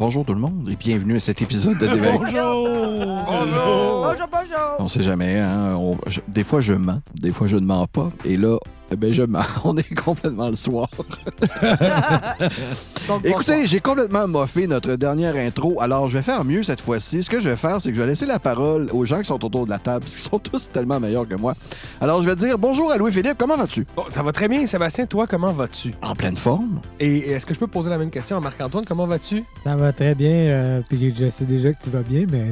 bonjour tout le monde et bienvenue à cet épisode de Dévague. Bonjour! Bonjour! On sait jamais, hein? Des fois je mens, des fois je ne mens pas. Et là, je mens. On est complètement le soir. Donc, Écoutez, j'ai complètement moffé notre dernière intro, alors je vais faire mieux cette fois-ci. Ce que je vais faire, c'est que je vais laisser la parole aux gens qui sont autour de la table, parce qu'ils sont tous tellement meilleurs que moi. Alors je vais dire bonjour à Louis-Philippe, comment vas-tu? Bon, ça va très bien, Sébastien. Toi, comment vas-tu? En pleine forme. Et est-ce que je peux poser la même question à Marc-Antoine? Comment vas-tu? Ça va très bien. Puis je sais déjà que tu vas bien, mais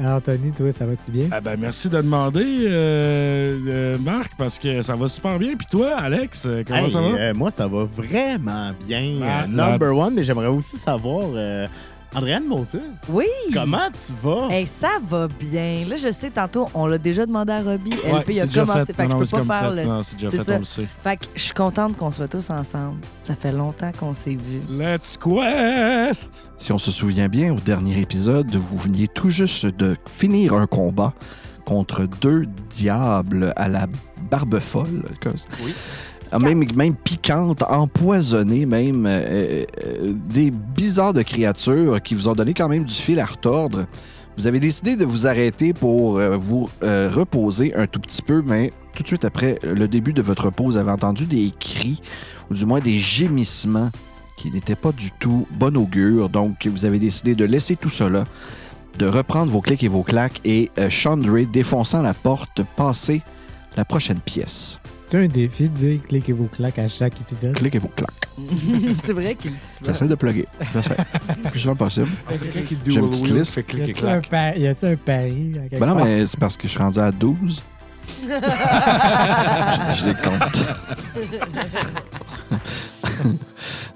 Anthony, toi, ça va-tu bien? Ah ben merci de demander, Marc, parce que ça va super bien. Puis toi, Alex, comment ça va? Moi, ça va vraiment bien. Ah, Number one, mais j'aimerais aussi savoir, Andréane Moses, Oui! comment tu vas? Hey, ça va bien. Là, je sais, tantôt, on l'a déjà demandé à Robbie. Ouais, LP a c'est déjà commencé. fait. Fait que Non, je c'est peux pas comme faire fait. le. Non, c'est déjà c'est fait, ça. on le sait. Fait que je suis contente qu'on soit tous ensemble. Ça fait longtemps qu'on s'est vus. Let's quest! Si on se souvient bien, au dernier épisode, vous veniez tout juste de finir un combat contre deux diables à la barbe folle. Oui. Même piquante, empoisonnée, même des bizarres de créatures qui vous ont donné quand même du fil à retordre. Vous avez décidé de vous arrêter pour vous reposer un tout petit peu, mais tout de suite après le début de votre pause, vous avez entendu des cris, ou du moins des gémissements qui n'étaient pas du tout bon augure. Donc, vous avez décidé de laisser tout cela, de reprendre vos clics et vos claques et Chandray, défonçant la porte, passer la prochaine pièce. C'est un défi de dire cliquez vos claques à chaque épisode. Clics et vos claques. C'est vrai qu'il dit ça. J'essaie de plugger. J'essaie. Le plus souvent possible. Quelqu'un qui J'ai une petite liste. fait clic et Y clac. a-tu un pari? à quelque Ben non, part? mais c'est parce que je suis rendu à 12. je les compte.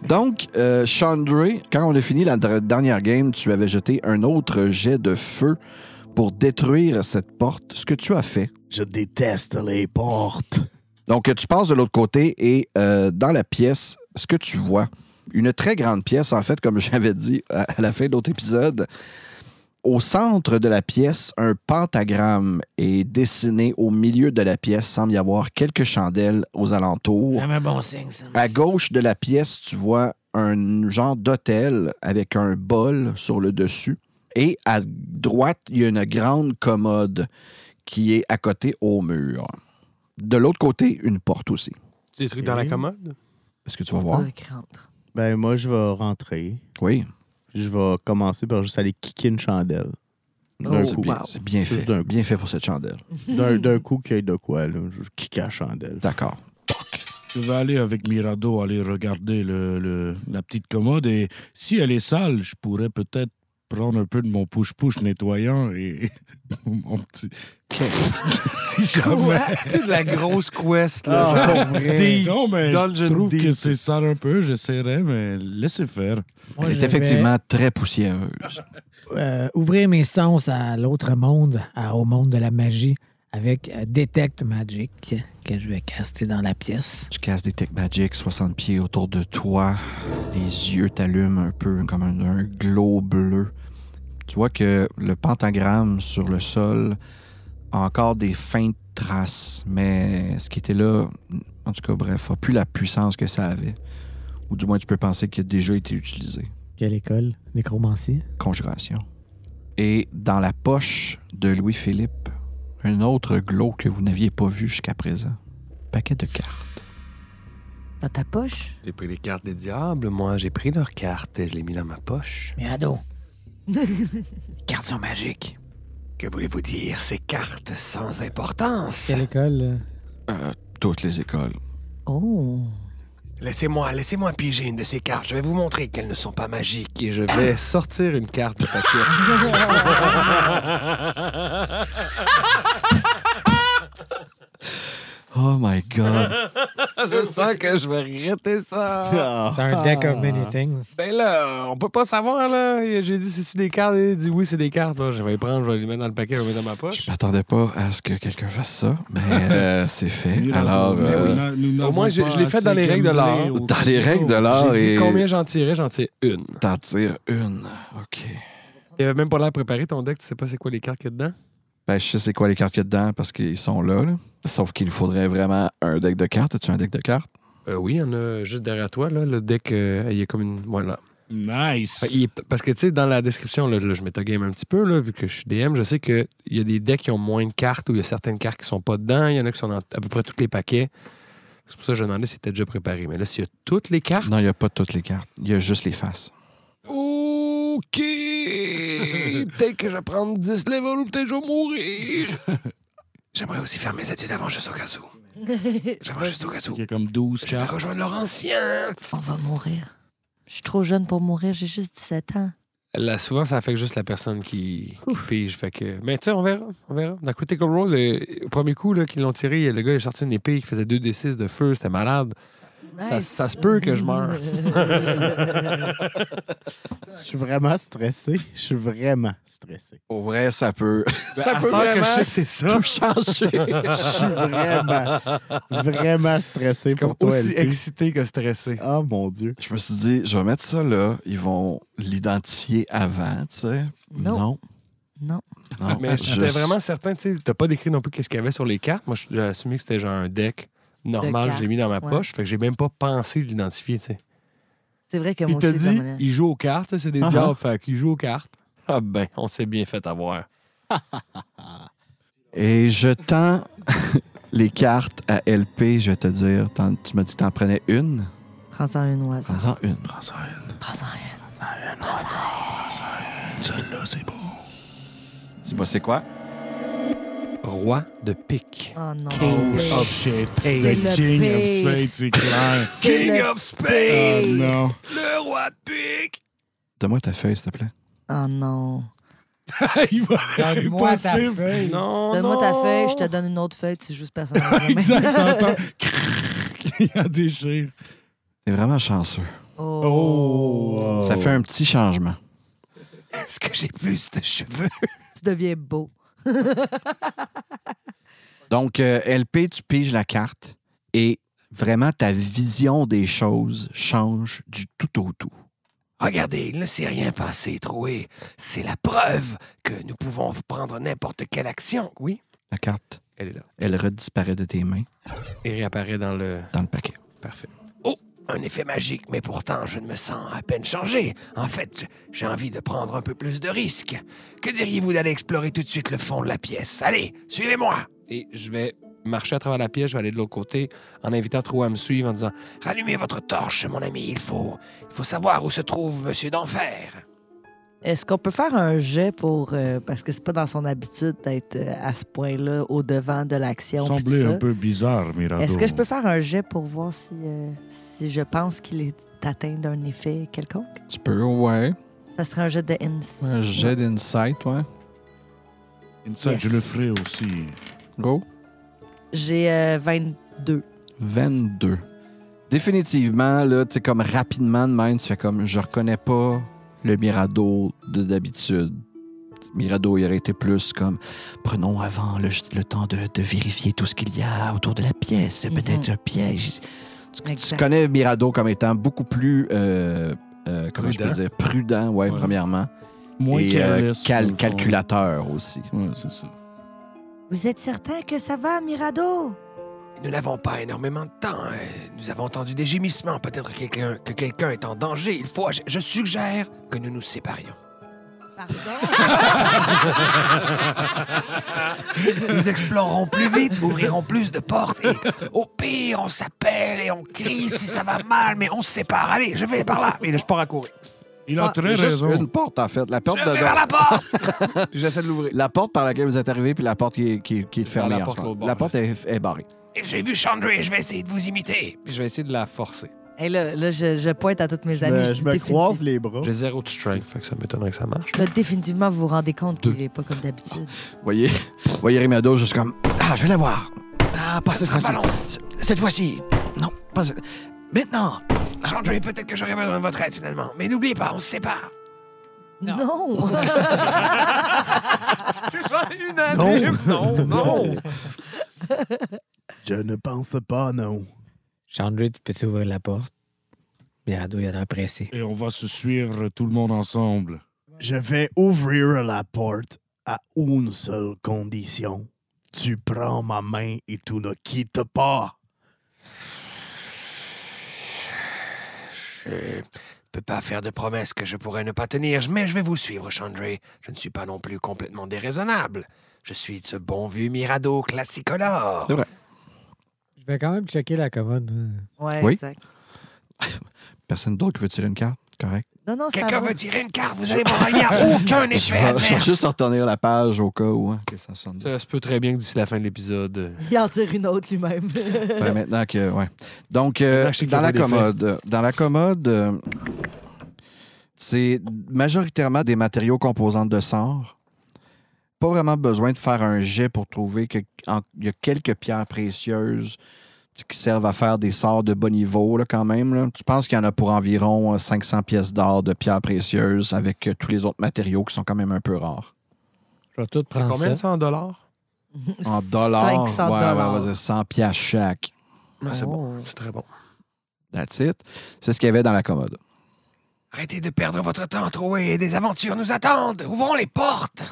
Donc, Chandray, quand on a fini la dernière game, tu avais jeté un autre jet de feu pour détruire cette porte. Ce que tu as fait. Je déteste les portes. Donc, tu passes de l'autre côté et dans la pièce, ce que tu vois, une très grande pièce, en fait, comme j'avais dit à la fin de l'autre épisode, au centre de la pièce, un pentagramme est dessiné au milieu de la pièce. Il semble y avoir quelques chandelles aux alentours. un bon signe, ça. À gauche de la pièce, tu vois un genre d'hôtel avec un bol sur le dessus. Et à droite, il y a une grande commode qui est à côté au mur. De l'autre côté, une porte aussi. Des trucs dans la commode? Est-ce que tu vas voir? Faudrait qu'il rentre. Ben, moi, je vais rentrer. Oui. Je vais commencer par juste aller kicker une chandelle. D'un Oh, coup. wow. C'est bien Juste fait. d'un coup. Bien fait pour cette chandelle. D'un coup, qu'il y ait de quoi, là. Je kick la chandelle. D'accord. Je vais aller avec Mirado aller regarder la petite commode et si elle est sale, je pourrais peut-être prendre un peu de mon push-push nettoyant et mon petit... si jamais... Tu sais, de la grosse quest, là. genre, deep Non, mais je dungeon trouve deep. que c'est sale un peu, j'essaierai, mais laissez faire. Moi, Elle je est vais, effectivement très poussiéreuse. ouvrir mes sens à l'autre monde, au monde de la magie, avec Detect Magic, que je vais caster dans la pièce. Tu casses des Tech Magic, 60 pieds autour de toi. Les yeux t'allument un peu comme un glow bleu. Tu vois que le pentagramme sur le sol a encore des feintes traces, mais ce qui était là, en tout cas, bref, a plus la puissance que ça avait. Ou du moins, tu peux penser qu'il a déjà été utilisé. Quelle école? Nécromancie? Conjuration. Et dans la poche de Louis-Philippe, un autre glow que vous n'aviez pas vu jusqu'à présent. Paquet de cartes. Dans ta poche? J'ai pris les cartes des diables. Moi, j'ai pris leurs cartes et je les ai mis dans ma poche. Mirado. Cartes sont magiques. Que voulez-vous dire, ces cartes sans importance? Quelle école? Toutes les écoles. Oh! Laissez-moi piger une de ces cartes. Je vais vous montrer qu'elles ne sont pas magiques et je vais sortir une carte de paquet. Oh my God. Je sens que je vais regretter ça. C'est un deck of many things. Ben là, on peut pas savoir, là. J'ai dit, c'est-tu des cartes? Il a dit, oui, c'est des cartes. Là, je vais les prendre, je vais les mettre dans le paquet, je vais les mettre dans ma poche. Je m'attendais pas à ce que quelqu'un fasse ça, mais c'est fait. Mirado, Alors, nous Au moins, n'avons je pas l'ai fait dans les assez règles de l'art. gagné au dans les règles de casino. l'art, J'ai dit et combien j'en tirais une. t'en tires une. OK. Il avait même pas l'air préparé ton deck, tu sais pas c'est quoi les cartes qu'il y a dedans? Ben, je sais c'est quoi les cartes qu'il y a dedans parce qu'ils sont là. Sauf qu'il nous faudrait vraiment un deck de cartes. As-tu un deck de cartes? Oui, il y en a juste derrière toi, là. Le deck, il y a comme une. Voilà. Nice. Parce que, tu sais, dans la description, là, je game un petit peu, là, vu que je suis DM, je sais qu'il y a des decks qui ont moins de cartes ou il y a certaines cartes qui sont pas dedans. Il y en a qui sont dans à peu près tous les paquets. C'est pour ça que je me demandais si c'était déjà préparé. Mais là, s'il y a toutes les cartes... Non, il n'y a pas toutes les cartes. Il y a juste les faces. OK! Peut-être que je vais prendre 10 levels ou peut-être que je vais mourir. J'aimerais aussi faire mes études avant, juste au cas où. J'aimerais juste au cas où. Il y a comme 12 Je vais cartes. rejoindre Laurentien. On va mourir. Je suis trop jeune pour mourir, j'ai juste 17 ans. Là, souvent, ça affecte juste la personne qui pige. Fait que... Mais tu sais, on verra. Dans Critical Role, au premier coup là, qu'ils l'ont tiré, le gars il a sorti une épée qui faisait 2d6 de feu. C'était malade. Nice. Ça se peut que je meure. Je suis vraiment stressé. Pour vrai, ça peut... ça À peut cette heure que je vraiment sais que c'est ça. tout changer. Je suis vraiment stressé Comme pour toi, aussi LP. excité que stressé. Oh mon Dieu. Je me suis dit, je vais mettre ça là. Ils vont l'identifier avant, tu sais. Non. Non. Non. Mais j'étais vraiment certain, tu sais, t'as pas décrit non plus qu'est-ce qu'il y avait sur les cartes. Moi, j'ai assumé que c'était genre un deck normal, cartes, je l'ai mis dans ma ouais. poche. Fait que j'ai même pas pensé de l'identifier, tu sais. C'est vrai que Il moi te aussi, dit, ça me- il joue aux cartes, ça, c'est des Uh-huh. diables, fait qu'il joue aux cartes. Ah ben, on s'est bien fait avoir. Et je tends les cartes à LP, je vais te dire. Tu m'as dit que t'en prenais une. Prends-en une au hasard. Prends-en une. Prends-en une. Celle-là, c'est bon. Dis-moi, c'est quoi? Roi de pique. Oh non. King Oui. of Shit. C'est The le King of pire. Spades, c'est clair. C'est King le- of Oh Spades! non. Le roi de pique! Donne-moi ta feuille, s'il te plaît. Oh non. Il va Donne-moi ta impossible. feuille. Non, Donne-moi ta non. feuille, je te donne une autre feuille, tu joues ce personnage. Exact, t'entends. Il y a des chires. T'es vraiment chanceux. Oh. Ça fait un petit changement. Est-ce que j'ai plus de cheveux? Tu deviens beau. Donc, LP, tu piges la carte et vraiment ta vision des choses change du tout au tout. Regardez, il ne s'est rien passé, Troué. C'est la preuve que nous pouvons prendre n'importe quelle action. Oui, La carte, elle est là. elle redisparaît de tes mains Et réapparaît dans le... dans le paquet. Parfait. Oh, un effet magique, mais pourtant, je ne me sens à peine changé. En fait, j'ai envie de prendre un peu plus de risques. Que diriez-vous d'aller explorer tout de suite le fond de la pièce? Allez, suivez-moi! Et je vais marcher à travers la pièce, je vais aller de l'autre côté, en invitant Troué à me suivre, en disant « Rallumez votre torche, mon ami, il faut savoir où se trouve Monsieur d'Enfer. » Est-ce qu'on peut faire un jet pour. Parce que c'est pas dans son habitude d'être à ce point-là, au-devant de l'action. puis Semblait tout un ça. peu bizarre, Mirado. Est-ce que je peux faire un jet pour voir si je pense qu'il est atteint d'un effet quelconque? Tu peux, ouais. Ça serait un jet de insight. Un jet d'insight, ouais. Inside, Yes. je le ferai aussi. Go. J'ai 22. 22. Définitivement, là, tu sais, comme rapidement de même, tu fais comme, je reconnais pas le Mirado d'habitude. Mirado, il aurait été plus comme, prenons avant le temps de vérifier tout ce qu'il y a autour de la pièce. C'est peut-être un piège. Tu Exact. connais Mirado comme étant beaucoup plus, comment je peux Prudent. dire, prudent, ouais, Ouais. premièrement. Moins Et careless, dans le fond. calculateur aussi. Ouais, c'est ça. Vous êtes certain que ça va, Mirado? Nous n'avons pas énormément de temps. Nous avons entendu des gémissements. Peut-être que quelqu'un est en danger. Il faut... Je suggère que nous nous séparions. Nous explorerons plus vite, ouvrirons plus de portes et au pire, on s'appelle et on crie si ça va mal, mais on se sépare. Allez, je vais par là. Et là, je pars à courir. Il a Ah, très Juste raison. une porte, en fait. La porte, Je vais vers la porte! Puis j'essaie de l'ouvrir. la porte par laquelle vous êtes arrivé, puis la porte qui est fermée. la en porte ce moment. l'autre bord, La porte est barrée. Et j'ai vu Chandray, je vais essayer de vous imiter. Puis je vais essayer de la forcer. Et là, je pointe à toutes mes amies. Je dis me croise définitivement- les bras. J'ai 0 de strength, fait que ça m'étonnerait que ça marche. Là, définitivement, vous vous rendez compte qu'il n'est pas comme d'habitude. Voyez Rimado juste comme, je vais la voir. Ah, pas cette fois-ci. ballon. Cette fois-ci. Non, pas... Maintenant. Chandray, peut-être que j'aurais besoin de votre aide finalement. Mais n'oubliez pas, on se sépare. Non! C'est unanime. Non. Je ne pense pas, non. Chandray, tu peux ouvrir la porte? Mirado, il a l'air pressé. Et on va se suivre tout le monde ensemble. Je vais ouvrir la porte à une seule condition. Tu prends ma main et tu ne quittes pas. peux pas faire de promesses que je pourrais ne pas tenir, mais je vais vous suivre, Chandray. Je ne suis pas non plus complètement déraisonnable. Je suis de ce bon vieux Mirado classicolore. C'est vrai. Je vais quand même checker la commode. Ouais, Oui. exact. Personne d'autre qui veut tirer une carte? Correct. Non, ça Quelqu'un va. veut tirer une carte, vous allez voir, il n'y a aucun Je effet vais adverse. juste retenir la page au cas où que ça sonne. Ça se peut très bien que d'ici la fin de l'épisode... Il en tire une autre lui-même. Ouais, maintenant que, ouais. Donc, je sais qu'il y a dans la pas d'effet. commode, c'est majoritairement des matériaux composants de sort. Pas vraiment besoin de faire un jet pour trouver qu'il y a quelques pierres précieuses qui servent à faire des sorts de bas niveau là, quand même. Là. Tu penses qu'il y en a pour environ 500 pièces d'or de pierres précieuses avec tous les autres matériaux qui sont quand même un peu rares. Je vais tout C'est prendre combien ça. ça en dollars? En dollars, 500 ouais, dollars. on va dire 100 piastres chaque. Ah, c'est Oh. bon, c'est très bon. That's it. C'est ce qu'il y avait dans la commode. Arrêtez de perdre votre temps, Troé. Des aventures nous attendent. Ouvrons les portes.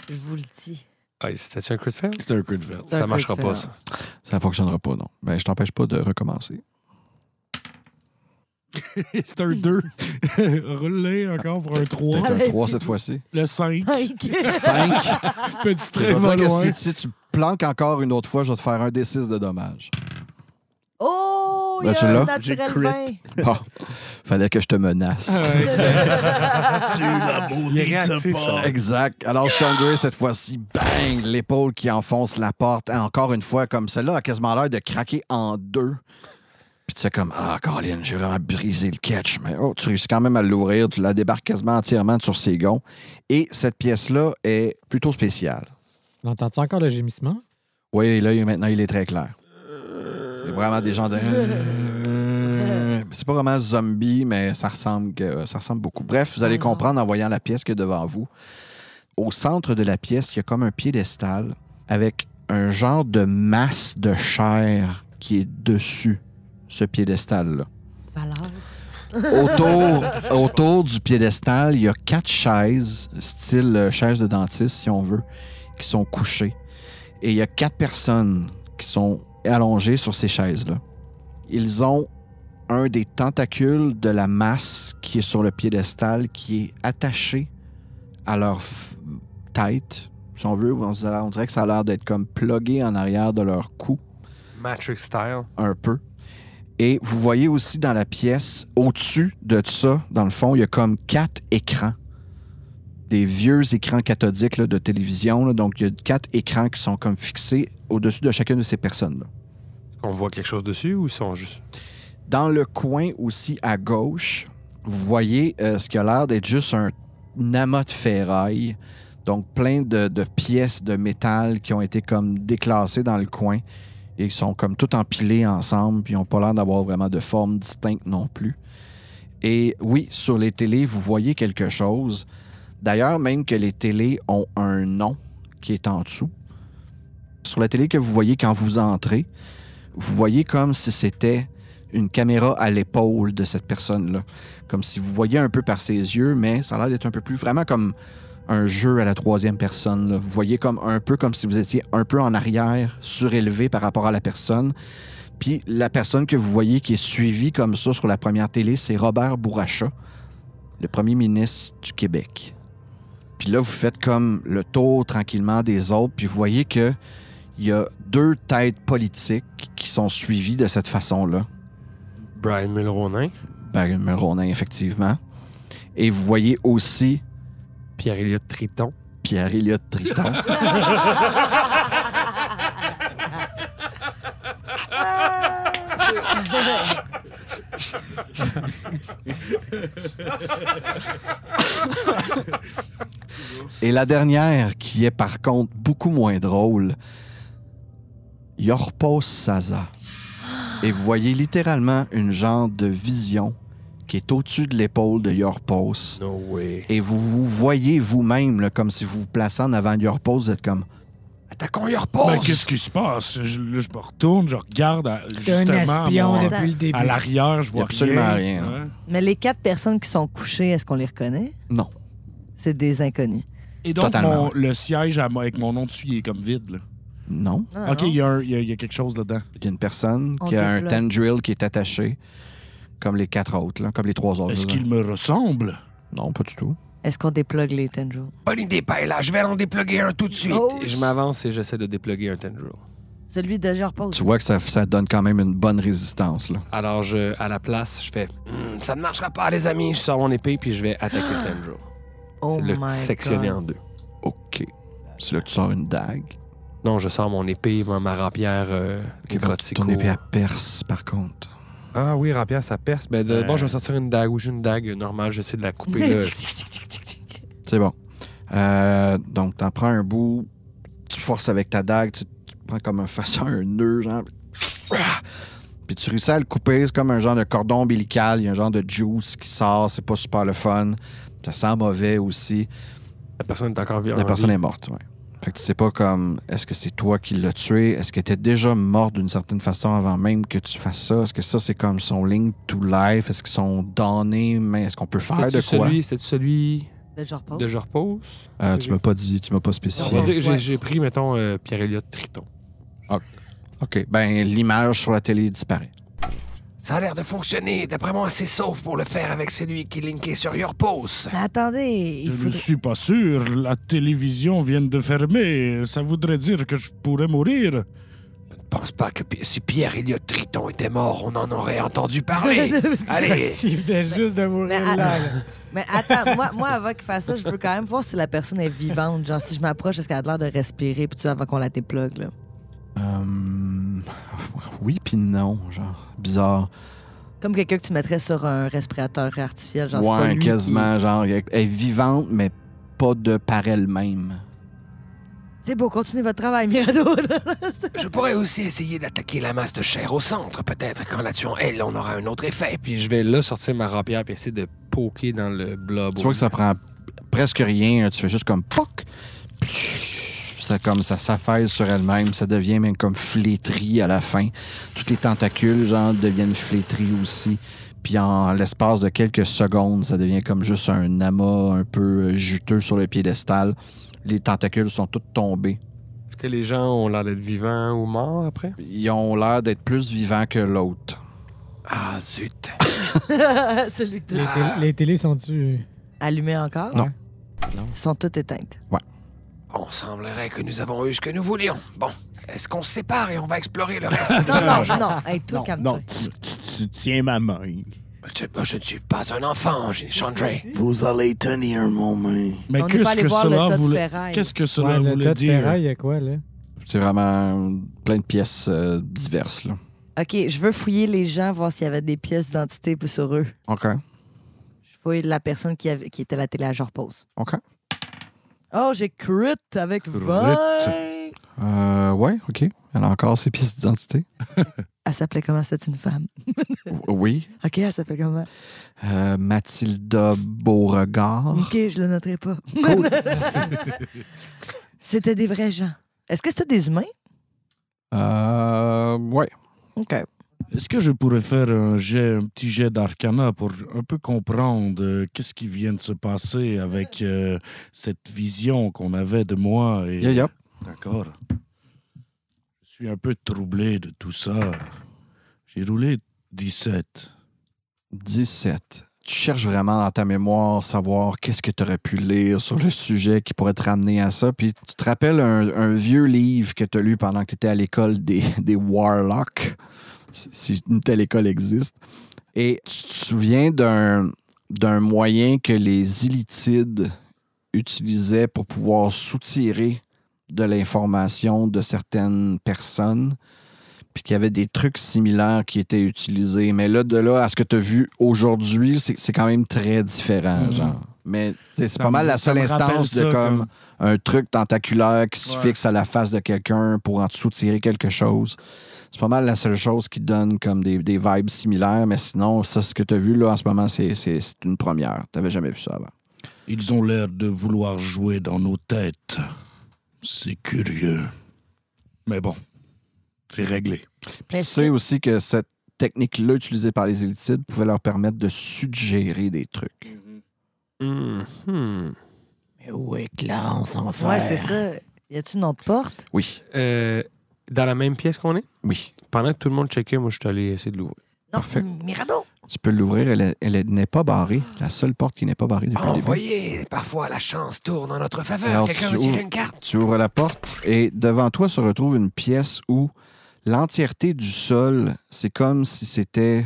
Je vous le dis. Ah, c'était-tu un crit fail? C'est un crit fail. C'est un Ça marchera crit pas, fail. ça. Ça ne fonctionnera pas, non. Mais je t'empêche pas de recommencer. C'est un 2. Roulez encore pour un 3. Peut-être un Allez, 3 puis- cette fois-ci. Le 5. 5. Petit Je trait vais va dire que loin. si tu planques encore une autre fois, je vais te faire un D6 de dommages. Oh, il y Ben, tu a l'as? un naturel J'ai 20. Bon, fallait que je te menace. Ah Ouais. Tu la Il est réactif, maudite pas. Exact. Alors, Chandray, cette fois-ci, bang, l'épaule qui enfonce la porte. Encore une fois, comme celle-là a quasiment l'air de craquer en deux. Puis tu fais comme, ah, Colin, j'ai vraiment brisé le catch. Mais oh, tu réussis quand même à l'ouvrir. Tu la débarques quasiment entièrement sur ses gonds. Et cette pièce-là est plutôt spéciale. L'entends-tu encore le gémissement? Oui, là, maintenant, il est très clair. C'est vraiment des gens de... C'est pas vraiment zombie, mais ça ressemble beaucoup. Bref, vous allez comprendre en voyant la pièce que devant vous. Au centre de la pièce, il y a comme un piédestal avec un genre de masse de chair qui est dessus ce piédestal-là. Valeur. Autour du piédestal, il y a 4 chaises, style chaise de dentiste, si on veut, qui sont couchées. Et il y a 4 personnes qui sont allongées sur ces chaises-là. Ils ont un des tentacules de la masse qui est sur le piédestal, qui est attaché à leur tête, si on veut. On dirait que ça a l'air d'être comme plugué en arrière de leur cou. Matrix style. Un peu. Et vous voyez aussi dans la pièce, au-dessus de ça, dans le fond, il y a comme 4 écrans. Des vieux écrans cathodiques là, de télévision. Là. Donc, il y a 4 écrans qui sont comme fixés au-dessus de chacune de ces personnes-là. On voit quelque chose dessus ou ils sont juste... Dans le coin aussi à gauche, vous voyez ce qui a l'air d'être juste un amas de ferraille. Donc, plein de pièces de métal qui ont été comme déclassées dans le coin. Et qui sont comme tout empilés ensemble, puis ils n'ont pas l'air d'avoir vraiment de forme distincte non plus. Et oui, sur les télés, vous voyez quelque chose. D'ailleurs, même que les télés ont un nom qui est en dessous. Sur la télé que vous voyez quand vous entrez, vous voyez comme si c'était une caméra à l'épaule de cette personne-là. Comme si vous voyez un peu par ses yeux, mais ça a l'air d'être un peu plus vraiment comme un jeu à la 3e personne. Là. Vous voyez comme un peu comme si vous étiez un peu en arrière, surélevé par rapport à la personne. Puis la personne que vous voyez qui est suivie comme ça sur la première télé, c'est Robert Bourassa, le premier ministre du Québec. Puis là, vous faites comme le tour tranquillement des autres, puis vous voyez qu'il y a 2 têtes politiques qui sont suivies de cette façon-là. Brian Mulroney. Brian Mulroney, effectivement. Et vous voyez aussi Pierre-Éliott Triton. Pierre-Éliott Triton. Et la dernière, qui est par contre beaucoup moins drôle, Yorpos Saza. Et vous voyez littéralement une genre de vision qui est au-dessus de l'épaule de Yorpos. No way. Et vous vous voyez vous-même, là, comme si vous vous placez en avant de Yorpos, vous êtes comme... Attaquons your pause. Ben, qu'est-ce qui se passe? Là, je me retourne, je regarde T'es un justement espion à, depuis le début. à l'arrière, je vois absolument rien. Ouais. Mais les 4 personnes qui sont couchées, est-ce qu'on les reconnaît? Non. C'est des inconnus. Et donc, Totalement, le siège avec mon nom dessus, il est comme vide. Là. Non. Ah, OK, non. il y a quelque chose dedans. Il y a une personne On qui a un déploie. tendril qui est attaché. comme les 4 autres, là, comme les 3 autres. Est-ce là. qu'il me ressemble? Non, pas du tout. Est-ce qu'on déplugue les tendrils? Bonne idée, Paella. Je vais en dépluguer un tout de suite. Oh, Et je m'avance et j'essaie de dépluguer un tendril. Celui de je repose. Tu vois que ça donne quand même une bonne résistance. Là. Alors, à la place, je fais... Ça ne marchera pas, les amis. Je sors mon épée puis je vais attaquer le tendril. Oh C'est le my sectionner God. en 2. OK. C'est là que tu sors une dague. Non, je sors mon épée, ma rapière OK, donc ton épée à perce, par contre. Ah oui, rapière, ça perce. Ben, d'abord, je vais sortir une dague ou j'ai une dague normale. J'essaie de la couper. Là. C'est bon. Donc, t'en prends un bout, tu forces avec ta dague, tu prends comme un nœud, genre. Puis tu réussis à le couper, c'est comme un genre de cordon ombilical, il y a un genre de juice qui sort, c'est pas super le fun. Ça sent mauvais aussi. La personne est encore vivante. La personne est morte, ouais. Fait que tu sais pas comme, est-ce que c'est toi qui l'as tué? Est-ce qu'elle était déjà morte d'une certaine façon avant même que tu fasses ça? Est-ce que ça, c'est comme son ligne to life? Est-ce qu'ils sont damnés? Mais est-ce qu'on peut faire de quoi? C'était celui De je repose. de je repose? Tu m'as pas dit, tu m'as pas On spécifié. va dire que Ouais. j'ai pris, mettons, Pierre-Éliott Triton. OK. Ben, l'image sur la télé disparaît. Ça a l'air de fonctionner. D'après moi, c'est sauf pour le faire avec celui qui est linké sur Your Pulse. Mais attendez, il Je ne faudrait... suis pas sûr. La télévision vient de fermer. Ça voudrait dire que je pourrais mourir. Je ne pense pas que si Pierre-Éliott Triton était mort, on en aurait entendu parler. Allez, Il venait juste de mourir Mais, là. Mais attends, moi, avant qu'il fasse ça, je veux quand même voir si la personne est vivante. Genre, si je m'approche, est-ce qu'elle a l'air de respirer, puis tu sais, avant qu'on la déplugue, là. Oui, puis non, genre, bizarre. Comme quelqu'un que tu mettrais sur un respirateur artificiel, genre, c'est pas Ouais, lui quasiment, genre, elle est vivante, mais pas de par elle-même. C'est beau, continuez votre travail, Mirado. je pourrais aussi essayer d'attaquer la masse de chair au centre. Peut-être qu'en la tuant elle, on aura un autre effet. Puis je vais là sortir ma rapière et essayer de poker dans le blob. Tu vois que ça prend presque rien, tu fais juste comme POC! Ça s'affaisse sur elle-même, ça devient même comme flétri à la fin. Tous les tentacules, genre, deviennent flétris aussi. Puis en l'espace de quelques secondes, ça devient comme juste un amas un peu juteux sur le piédestal. Les tentacules sont tous tombés. Est-ce que les gens ont l'air d'être vivants ou morts après? Ils ont l'air d'être plus vivants que l'autre. Ah, zut. Celui que Les, t'as les télés sont-tu... allumé encore? Non. Ils sont toutes éteintes. On semblerait que nous avons eu ce que nous voulions. Bon, est-ce qu'on se sépare et on va explorer le reste de Non, ce non, donjon? non. Hey, toi, Non, calme-toi. non, tu tiens ma main. Je ne suis pas un enfant, Chandray. Vous allez tenir mon main. Mais On n'est pas allé voir le tas de ferraille. Qu'est-ce que cela Ouais, le voulait tas de dire? ferraille, il y a quoi, là? C'est vraiment plein de pièces diverses, là. OK, je veux fouiller les gens, voir s'il y avait des pièces d'identité sur eux. OK. Je fouille la personne qui était à la télé à je repose. OK. Oh, j'ai crit avec 20! Ouais, OK. Elle a encore ses pièces d'identité. Elle s'appelait comment? C'était une femme. Oui. OK, elle s'appelait comment? Mathilda Beauregard. OK, je le noterai pas. Cool. C'était des vrais gens. Est-ce que c'était des humains? Ouais. OK. Est-ce que je pourrais faire un petit jet d'arcana pour un peu comprendre qu'est-ce qui vient de se passer avec cette vision qu'on avait de moi? Et... Yeah. D'accord. Je suis un peu troublé de tout ça. J'ai roulé 17. 17. Tu cherches vraiment dans ta mémoire savoir qu'est-ce que tu aurais pu lire sur le sujet qui pourrait te ramener à ça. Puis tu te rappelles un vieux livre que tu as lu pendant que tu étais à l'école des Warlocks, si une telle école existe. Et tu te souviens d'un moyen que les Illithides utilisaient pour pouvoir soutirer de l'information de certaines personnes, puis qu'il y avait des trucs similaires qui étaient utilisés. Mais là, de là à ce que tu as vu aujourd'hui, c'est quand même très différent, genre. Mais c'est pas mal la seule instance de comme un truc tentaculaire qui se fixe à la face de quelqu'un pour en soutirer quelque chose. C'est pas mal la seule chose qui donne comme des vibes similaires, mais sinon, ça, ce que tu as vu là en ce moment, c'est une première. Tu n'avais jamais vu ça avant. Ils ont l'air de vouloir jouer dans nos têtes. C'est curieux. Mais bon, c'est réglé. Mais Tu sais aussi que cette technique-là utilisée par les Illithides pouvait leur permettre de suggérer des trucs. Mais où est Clarence, enfin? Ouais, c'est ça. Y a-tu une autre porte? Oui, Dans la même pièce qu'on est? oui. Pendant que tout le monde checkait, moi, je suis allé essayer de l'ouvrir. Non, Parfait. Mirado! Tu peux l'ouvrir, elle n'est pas barrée. La seule porte qui n'est pas barrée depuis le Oh, début. voyez, parfois la chance tourne en notre faveur. Alors, Quelqu'un tu veut tirer ouvres- une carte? Tu ouvres la porte et devant toi se retrouve une pièce où l'entièreté du sol, c'est comme si c'était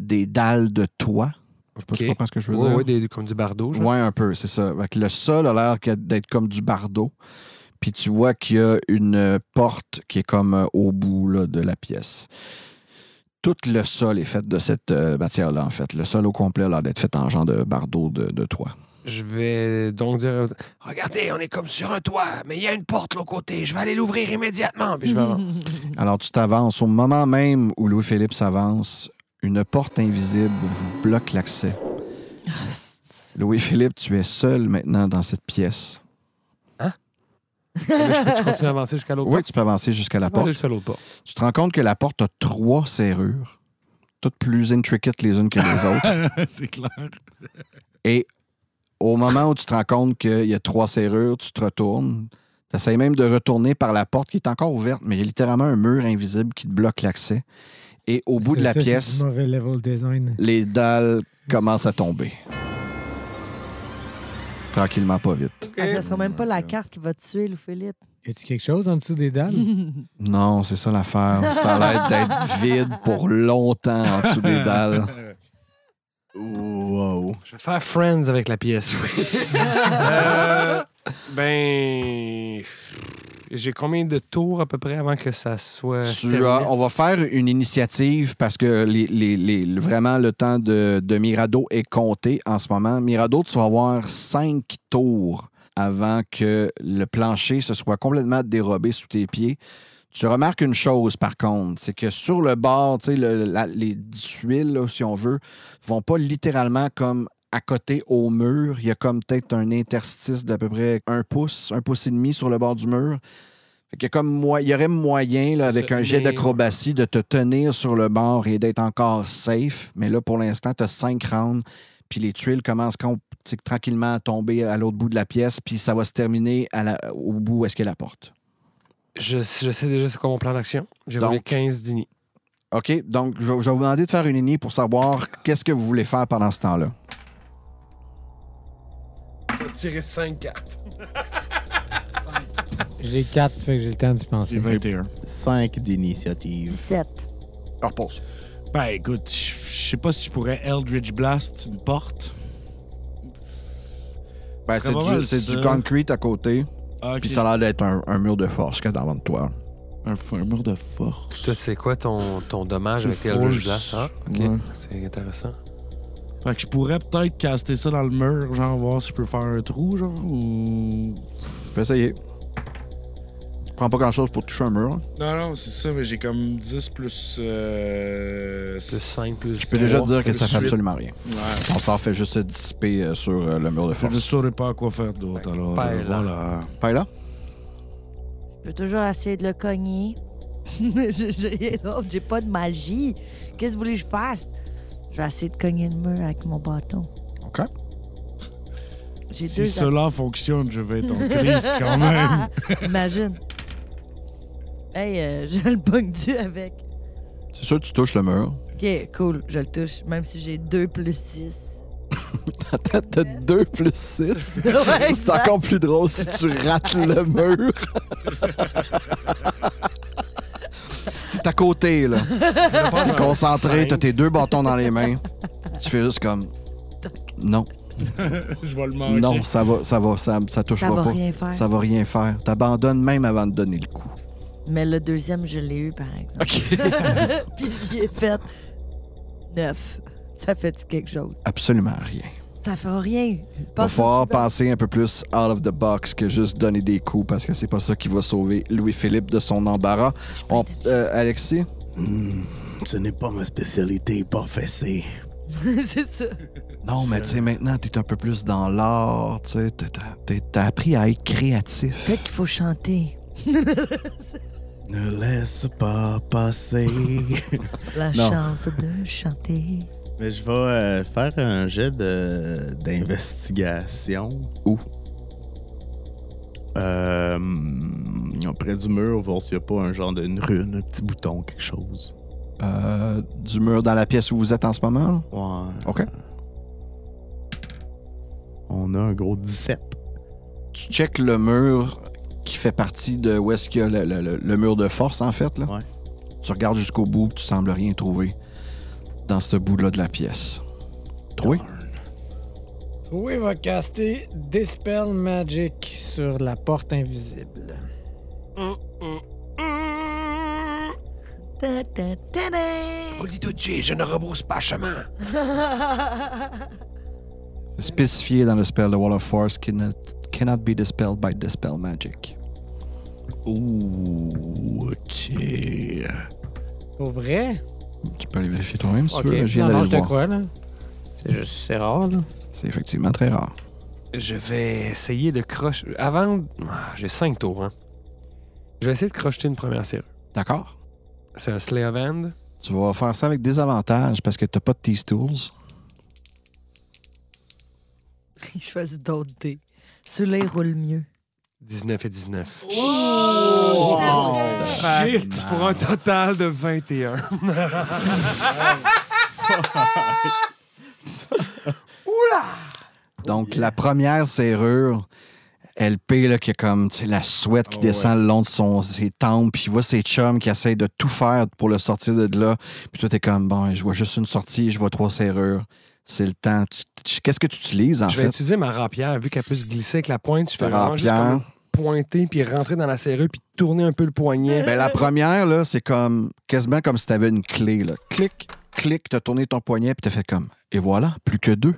des dalles de toit. Je sais pas si tu comprends ce que je veux dire. Oui, comme du bardeau, genre. Ouais, un peu, c'est ça. Fait que le sol a l'air d'être comme du bardeau. Puis tu vois qu'il y a une porte qui est comme au bout là, de la pièce. Tout le sol est fait de cette matière-là, en fait. Le sol au complet a l'air d'être fait en genre de bardeau de toit. Je vais donc dire... Regardez, on est comme sur un toit, mais il y a une porte de l'autre côté. Je vais aller l'ouvrir immédiatement, puis je m'avance. Alors tu t'avances. Au moment même où Louis-Philippe s'avance, une porte invisible vous bloque l'accès. Louis-Philippe, tu es seul maintenant dans cette pièce. Mais je peux continuer à avancer jusqu'à l'autre Oui, porte? tu peux avancer jusqu'à la Je vais aller porte. jusqu'à l'autre porte. Tu te rends compte que la porte a 3 serrures, toutes plus intricates les unes que les autres. C'est clair. Et au moment où tu te rends compte qu'il y a 3 serrures, tu te retournes. Tu essaies même de retourner par la porte qui est encore ouverte, mais il y a littéralement un mur invisible qui te bloque l'accès. Et au bout de la Ça, pièce, c'est du mauvais level design. les dalles commencent à tomber. Tranquillement, pas vite. Ah, ça sera même pas la carte qui va te tuer, Louis-Philippe. Y a-tu quelque chose en dessous des dalles? Non, c'est ça l'affaire. Ça a l'air d'être vide pour longtemps en dessous des dalles. Wow. Je vais faire Friends avec la pièce. Ben... J'ai combien de tours à peu près avant que ça soit terminé? On va faire une initiative parce que vraiment le temps de Mirado est compté en ce moment. Mirado, tu vas avoir 5 tours avant que le plancher se soit complètement dérobé sous tes pieds. Tu remarques une chose, par contre, c'est que sur le bord, tu sais, les tuiles, là, si on veut, vont pas littéralement comme à côté au mur. Il y a comme peut-être un interstice d'à peu près 1 pouce et demi sur le bord du mur. Fait qu'il y a comme il y aurait moyen, là, avec un jet d'acrobatie, de te tenir sur le bord et d'être encore safe. Mais là, pour l'instant, tu as 5 rounds. Puis les tuiles commencent tranquillement à tomber à l'autre bout de la pièce. Puis ça va se terminer au bout où est-ce qu'il y a la porte. Je sais déjà c'est quoi mon plan d'action. J'ai Donc- roulé 15 dini. OK? Donc, je vais vous demander de faire une lignée pour savoir qu'est-ce que vous voulez faire pendant ce temps-là. Je vais tirer 5 cartes. J'ai 4, fait que j'ai le temps d'y J'ai penser. 21. 5 d'initiative. 17. Alors, repose. Ben, écoute, je sais pas si je pourrais Eldritch Blast une porte. Ben, serait pas mal, c'est ça. du concrete à côté. Ah, ok. Puis ça a l'air d'être un mur de force qu'il y a devant de toi. Un mur de force. Toi, c'est quoi ton dommage C'est avec tes Eldritch force. Blast? Ah, OK. Ouais. C'est intéressant. Fait que je pourrais peut-être caster ça dans le mur, genre voir si je peux faire un trou, genre, ou... Fais essayer. Prends pas grand-chose pour toucher un mur. Non, c'est ça, mais j'ai comme 10 plus... Plus 5, plus Je peux déjà te dire que ça fait 8. absolument rien. Ouais. Ton sort fait juste se dissiper sur le mur de Je ne force. saurais pas quoi faire d'autre, alors Pas là. voilà. Pas là? Je peux toujours essayer de le cogner. J'ai rien d'autre, j'ai pas de magie. Qu'est-ce que vous voulez que je fasse? Je vais essayer de cogner le mur avec mon bâton. OK. J'ai Si deux cela fonctionne, je vais être en crise quand même. Imagine. Hey, je le pogne-tu avec? C'est sûr que tu touches le mur. OK, cool, je le touche, même si j'ai 2 plus 6. T'as 2 plus 6. Ouais, C'est exact. encore plus drôle si tu rates le mur. T'es à côté, là. T'es concentré, t'as tes 2 bâtons dans les mains. Tu fais juste comme... Non, Je vais le manquer. non, ça touchera Ça va pas. rien faire. Ça va rien faire. T'abandonnes même avant de donner le coup. Mais le deuxième, je l'ai eu, par exemple. OK. Puis il est fait 9. Ça fait-tu quelque chose? Absolument rien. Ça fait rien. Va Passe au falloir suivant. penser un peu plus out of the box que juste donner des coups parce que c'est pas ça qui va sauver Louis-Philippe de son embarras. Je suis pas intelligent. Alexis? Ce n'est pas ma spécialité, pas fessé. C'est ça. Non, mais tu sais, maintenant, t'es un peu plus dans l'art, tu sais, t'as appris à être créatif. Peut-être qu'il faut chanter. Ne laisse pas passer. La Non. chance de chanter. Mais je vais faire un jet d'investigation. Où? Près du mur, voir s'il n'y a pas un genre d'une rune, un petit bouton, quelque chose. Du mur dans la pièce où vous êtes en ce moment? Là? Ouais. OK. On a un gros 17. Tu checkes le mur qui fait partie de où est-ce qu'il y a le mur de force, en fait. Là. Ouais. Tu regardes jusqu'au bout, tu sembles rien trouver dans ce bout-là de la pièce. Trouvé? Trouvé va caster Dispel Magic sur la porte invisible. Ta, ta, ta, ta. Je vous le dis tout de suite, je ne rebrousse pas chemin. C'est spécifié dans le spell de Wall of Force cannot be dispelled by Dispel Magic. Ouh, OK. Pour vrai? Tu peux aller vérifier toi-même si Ok. tu veux. Je viens Non, d'aller je le te voir. crois, là. C'est juste, c'est rare, là. C'est effectivement très rare. Je vais essayer de crocheter. Avant. J'ai 5 tours, hein. Je vais essayer de crocheter une première serrure. D'accord? C'est un Slay of Hand. Tu vas faire ça avec des avantages parce que t'as pas de Tease Tools. Je choisis d'autres dés. Ceux-là, ils roulent mieux. 19 et 19. Oh! Shit! Pour un total de 21. Donc, la première serrure, LP, là, qui a comme la sweat qui descend le long de ses tempes, puis il voit ses chums qui essayent de tout faire pour le sortir de là. Puis toi, t'es comme, bon, je vois juste une sortie, je vois 3 serrures. C'est le temps. Qu'est-ce que tu utilises, en Je vais fait? utiliser ma rapière, vu qu'elle peut se glisser avec la pointe. Je fais Ta vraiment juste rapière. comme pointer, puis rentrer dans la serrure, puis tourner un peu le poignet. Ben, la première, là, c'est comme quasiment comme si t'avais une clé, là. Clic, clic, t'as tourné ton poignet, puis t'as fait comme, et voilà, plus que 2.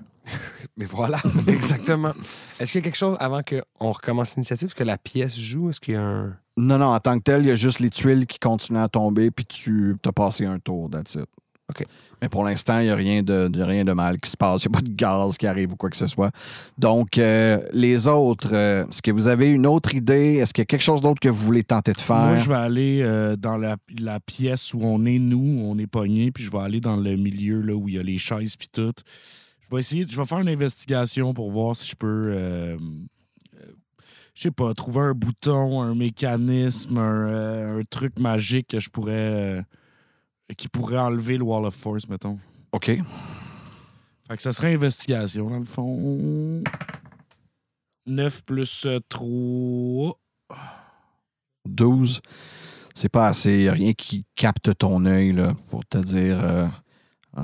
Mais voilà, exactement. Est-ce qu'il y a quelque chose avant qu'on recommence l'initiative? Est-ce que la pièce joue? Est-ce qu'il y a un... Non, non, en tant que tel, il y a juste les tuiles qui continuent à tomber, puis tu as passé un tour, that's it. OK. Mais pour l'instant, il n'y a rien de mal qui se passe. Il n'y a pas de gaz qui arrive ou quoi que ce soit. Donc, les autres, est-ce que vous avez une autre idée? Est-ce qu'il y a quelque chose d'autre que vous voulez tenter de faire? Moi, je vais aller dans la pièce où on est, nous, on est pognés, puis je vais aller dans le milieu là, où il y a les chaises puis tout. Je vais faire une investigation pour voir si je peux, je sais pas, trouver un bouton, un mécanisme, un truc magique que je pourrais, qui pourrait enlever le Wall of Force, mettons. OK. Fait que ça serait investigation, dans le fond. 9 plus 3. 12. C'est pas assez. Il n'y a rien qui capte ton œil là, pour te dire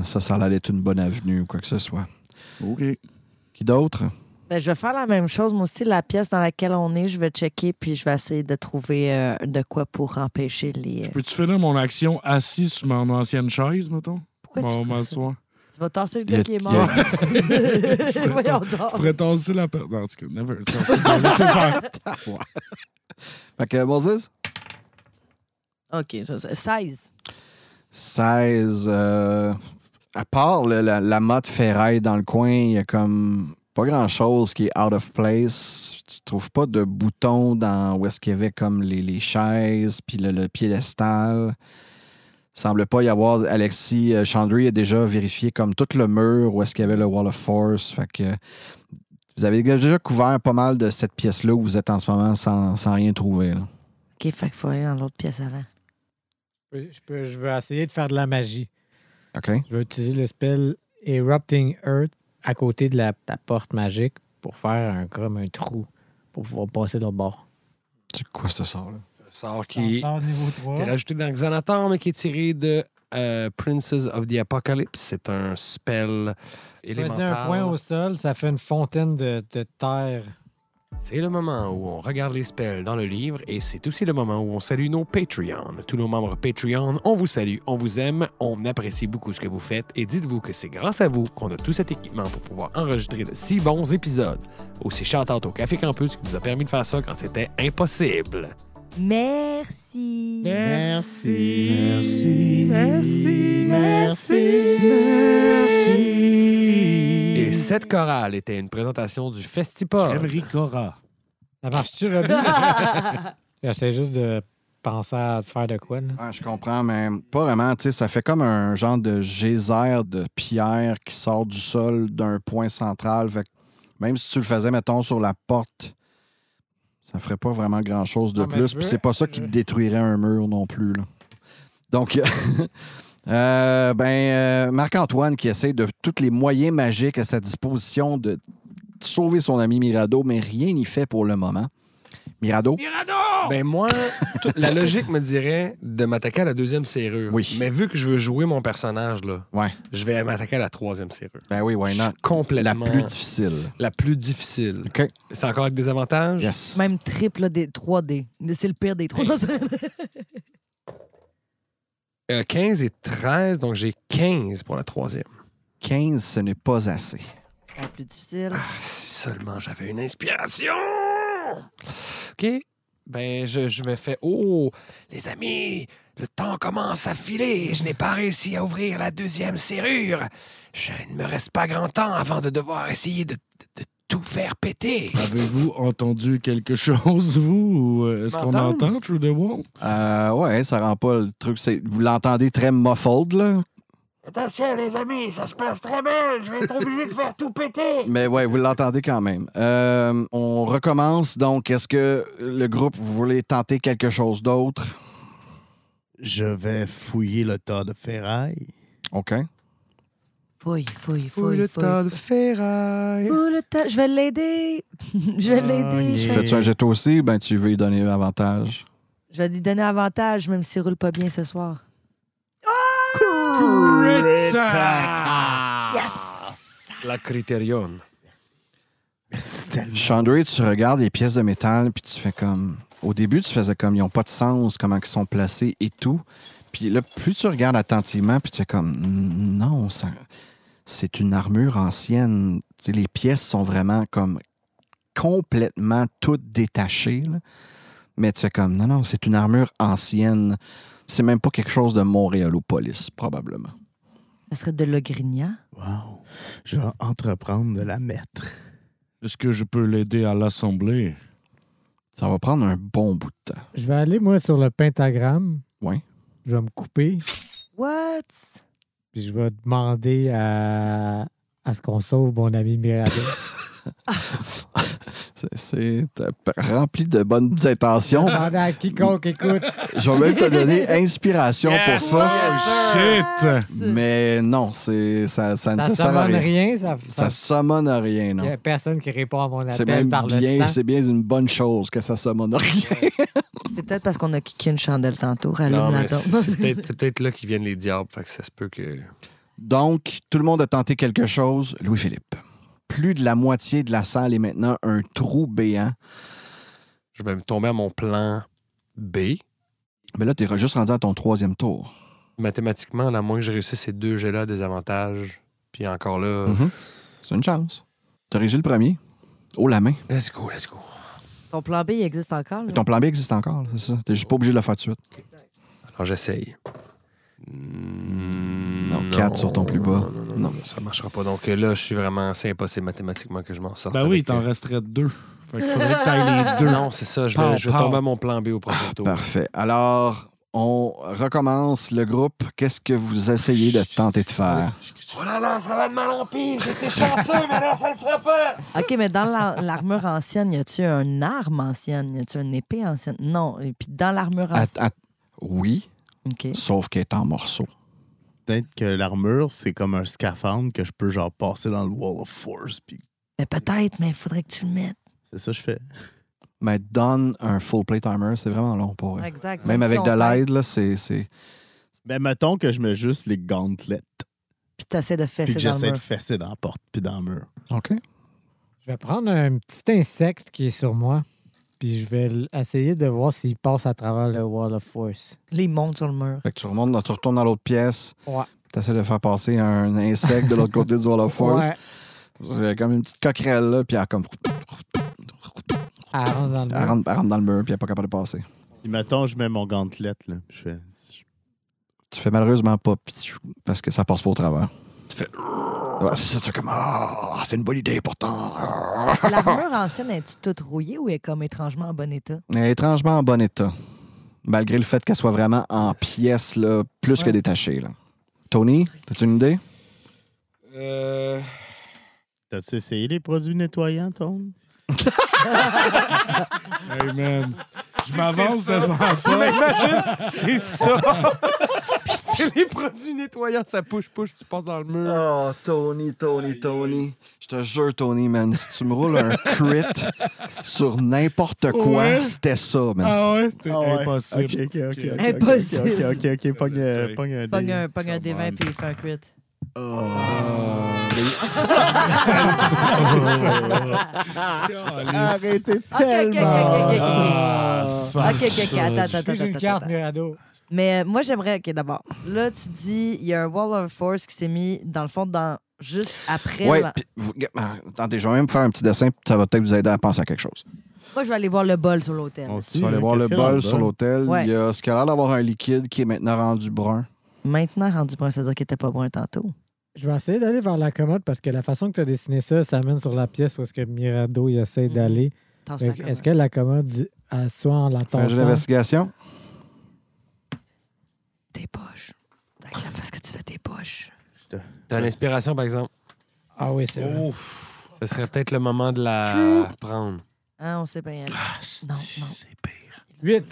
ça allait être une bonne avenue ou quoi que ce soit. OK. Qui d'autre? Ben, je vais faire la même chose. Moi aussi, la pièce dans laquelle on est, je vais checker puis je vais essayer de trouver de quoi pour empêcher les... Peux-tu finir mon action assis sur mon ancienne chaise, mettons? Pourquoi tu ferais ça? m'asseoir. Tu vas tasser le Il y a- gars qui est mort. Voyons Je donc. pourrais tasser la personne. Non, en tout cas, never. Laissez faire. Fait que, Moses? OK, ça, c'est 16. 16. À part la motte ferraille dans le coin, il y a comme pas grand-chose qui est out of place. Tu trouves pas de bouton dans où est-ce qu'il y avait comme les chaises puis le piédestal. Il semble pas y avoir... Alexis Chandry a déjà vérifié comme tout le mur où est-ce qu'il y avait le Wall of Force. Fait que vous avez déjà couvert pas mal de cette pièce-là où vous êtes en ce moment sans rien trouver. Là. OK, fait qu'il faut aller dans l'autre pièce avant. Je veux essayer de faire de la magie. OK? Je vais utiliser le spell Erupting Earth à côté de la porte magique pour faire comme un trou pour pouvoir passer de l'autre bord. C'est quoi ce sort-là? Sort qui Ça sort niveau 3. est rajouté dans Xanator, mais qui est tiré de Princes of the Apocalypse. C'est un spell Choisis élémental. un point au sol, ça fait une fontaine de terre. C'est le moment où on regarde les spells dans le livre et c'est aussi le moment où on salue nos Patreons. Tous nos membres Patreon, on vous salue, on vous aime, on apprécie beaucoup ce que vous faites et dites-vous que c'est grâce à vous qu'on a tout cet équipement pour pouvoir enregistrer de si bons épisodes. Aussi shout-out au Café Campus qui nous a permis de faire ça quand c'était impossible. Merci. Merci. Et cette chorale était une présentation du Festipod. Emery Cora. Ça marche-tu, Robbie? J'essaie juste de penser à faire de quoi, là. Ouais, je comprends, mais pas vraiment. Tu sais, ça fait comme un genre de geyser de pierre qui sort du sol d'un point central. Fait que même si tu le faisais, mettons, sur la porte, ça ferait pas vraiment grand-chose de Non, mais plus. je Puis veux- c'est pas ça qui détruirait un mur non plus. Là. Donc, Marc-Antoine qui essaie de tous les moyens magiques à sa disposition de sauver son ami Mirado, mais rien n'y fait pour le moment. Mirado? Ben moi, la logique me dirait de m'attaquer à la deuxième serrure. Oui. Mais vu que je veux jouer mon personnage, là, Ouais. je vais m'attaquer à la troisième serrure. Ben oui, why Je not? suis complètement... La plus difficile. La plus difficile. OK. C'est encore avec des avantages? Yes. Même triple des 3D. C'est le pire des 3D. 15 et 13, donc j'ai 15 pour la troisième. 15, ce n'est pas assez. La plus difficile. Ah, si seulement j'avais une inspiration! OK. Ben, je me fais... Oh, Les amis, le temps commence à filer. Je n'ai pas réussi à ouvrir la deuxième serrure. Je ne me reste pas grand temps avant de devoir essayer de tout faire péter. Avez-vous entendu quelque chose, vous? Ou est-ce qu'on M'entendre? entend Through the Wall? Ouais, ça rend pas le truc. Vous l'entendez très muffled, là? Attention, les amis, ça se passe très mal. Je vais être obligé de faire tout péter. Mais ouais, vous l'entendez quand même. On recommence. Donc, est-ce que le groupe, vous voulez tenter quelque chose d'autre? Je vais fouiller le tas de ferraille. OK. Fouille. fouille le tas de ferraille. Fouille le tas. Je vais l'aider. Je vais l'aider. yeah. Fais-tu un jet aussi? Ben, tu veux lui donner avantage. Je vais lui donner avantage, même s'il roule pas bien ce soir. Yes! La Criterion. Chandray, tu regardes les pièces de métal, puis tu fais comme... Au début, tu faisais comme, ils n'ont pas de sens, comment ils sont placés et tout. Puis là, plus tu regardes attentivement, puis tu fais comme, non, c'est une armure ancienne. Tu sais, les pièces sont vraiment comme complètement toutes détachées. Là. Mais tu fais comme, non, c'est une armure ancienne. C'est même pas quelque chose de Montréalopolis, probablement. Ça serait de l'Ogrigna. Wow. Je vais entreprendre de la mettre. Est-ce que je peux l'aider à l'assembler? Ça va prendre un bon bout de temps. Je vais aller, moi, sur le pentagramme. Oui. Je vais me couper. What? Puis je vais demander à ce qu'on sauve mon ami Mirado. C'est rempli de bonnes intentions. Demander à quiconque écoute. Je vais même te donner inspiration pour ça. Shit! Mais non, ça ne Ça te sert à summon rien. rien. Ça summon à rien, Il non. n'y a personne qui répond à mon C'est appel même par le bien, sang. c'est bien une bonne chose que ça summon à rien. C'est peut-être parce qu'on a kické une chandelle tantôt. Non, Rallume la mais tombe. c'est peut-être là qu'ils viennent les diables. Fait que ça se peut que... Donc, tout le monde a tenté quelque chose. Louis-Philippe. Plus de la moitié de la salle est maintenant un trou béant. Je vais me tomber à mon plan B. Mais là, tu es juste rendu à ton 3e tour. Mathématiquement, à moins que je réussisse ces 2 jets-là à des avantages. Puis encore là... C'est une chance. Tu as réussi le premier. Oh, la main. Let's go. Ton plan B, il existe encore? Là? Ton plan B existe encore, là, c'est ça. Tu juste pas obligé de le faire tout de suite. Alors, j'essaye. Non, 4 sur ton plus bas. Non, ça marchera pas. Donc là, je suis vraiment... C'est impossible mathématiquement que je m'en sorte. Ben oui, il avec, t'en resterait 2. Fait qu'il faudrait que t'ailles les 2. Non, c'est ça. Je Pow, vais pow. tomber à mon plan B au prochain tour. Parfait. Alors, on recommence le groupe. Qu'est-ce que vous essayez de tenter de faire? Oh là là, ça va de mal en pire. J'étais chanceux, mais là, ça le fera pas. OK, mais dans l'armure ancienne, y a-tu une arme ancienne? Y a-tu une épée ancienne? Non. Et puis dans l'armure ancienne... Oui, OK. sauf qu'elle est en morceaux. Peut-être que l'armure, c'est comme un scaphandre que je peux genre passer dans le Wall of Force. Puis Mais peut-être, mais il faudrait que tu le mettes. c'est ça que je fais. Mais donne un full plate armor, c'est vraiment long pour elle. Exact. Même avec si de on t'aide, l'aide, là, c'est... Ben, mettons que je mets juste les gauntlets. Puis t'essaies de Puis fesser que dans le j'essaie de mur. fesser dans la porte puis dans le mur. OK. Je vais prendre un petit insecte qui est sur moi. Puis je vais essayer de voir s'il passe à travers le Wall of Force. Là, il monte sur le mur. Fait que tu remontes, tu retournes dans l'autre pièce. Ouais. Tu essaies de faire passer un insecte de l'autre côté du Wall of Force. Ouais. Il y a comme une petite coquerelle, là, puis elle, comme, Elle rentre dans le mur. elle rentre dans le mur, puis elle n'est pas capable de passer. Puis mettons, je mets mon gantelet, là. Puis je fais... Tu fais malheureusement pas parce que ça passe pas au travers. Tu fais... Ouais, c'est ça, tu fais comme c'est une bonne idée pourtant. L'armure ancienne, est-tu toute rouillée ou est comme étrangement en bon état? Elle est étrangement en bon état. Malgré le fait qu'elle soit vraiment en pièces, là, plus que détachée. Là. Tony, as-tu une idée? T'as-tu essayé les produits nettoyants, Tom? Hey man, je m'avance devant ça. Imagine, c'est ça! Les produits nettoyants, ça push, tu passes dans le mur. Oh, Tony. Je te jure, Tony, man, si tu me roules un crit sur n'importe quoi, Ouais. c'était ça, man. Ah ouais, c'est Ah ouais. impossible. OK. Impossible. OK. Pogne un Pogne dé. un D20 puis il fait un crit. Arrêtez OK. tellement. OK. Attends. J'ai une carte, Mirado. Mais moi, j'aimerais... OK, d'abord. Là, tu dis, il y a un Wall of Force qui s'est mis, dans le fond, juste après... Ouais, puis attendez, je vais même faire un petit dessin, puis ça va peut-être vous aider à penser à quelque chose. Moi, je vais aller voir le bol sur l'hôtel. Tu vas aller voir le bol sur l'hôtel. Ouais. Il y a ce qui a l'air d'avoir un liquide qui est maintenant rendu brun. Maintenant, rendu brun, c'est-à-dire qu'il était pas brun tantôt. Je vais essayer d'aller vers la commode parce que la façon que tu as dessiné ça, ça mène sur la pièce où est-ce que Mirado il essaie d'aller. Tasse Fait la que commode. Est-ce que la commode, soit en la Un jeu tassant... d'investigation. Tes poches. Avec la face que tu fais tes poches. T'as une inspiration, par exemple. Ah oui, c'est vrai. Ce serait peut-être le moment de la prendre. Ah, on sait bien. Non. C'est pire. 8.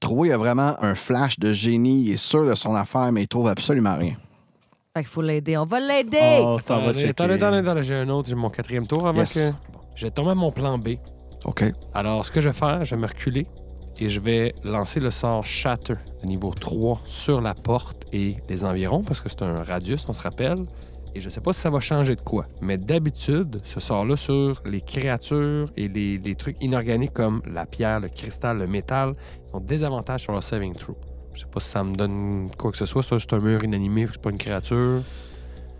Troué, il a vraiment un flash de génie. Il est sûr de son affaire, mais il trouve absolument rien. Fait qu'il faut l'aider. On va l'aider! Oh, ça va checker. Attendez, j'ai un autre, j'ai mon 4e tour avant Yes. que... Bon, je vais tomber à mon plan B. OK. Alors, ce que je vais faire, je vais me reculer et je vais lancer le sort Shatter de niveau 3 sur la porte et les environs, parce que c'est un radius, on se rappelle. Et je sais pas si ça va changer de quoi, mais d'habitude, ce sort-là sur les créatures et les trucs inorganiques comme la pierre, le cristal, le métal, ils ont des avantages sur leur saving throw. Je sais pas si ça me donne quoi que ce soit. Ça, c'est un mur inanimé, c'est pas une créature.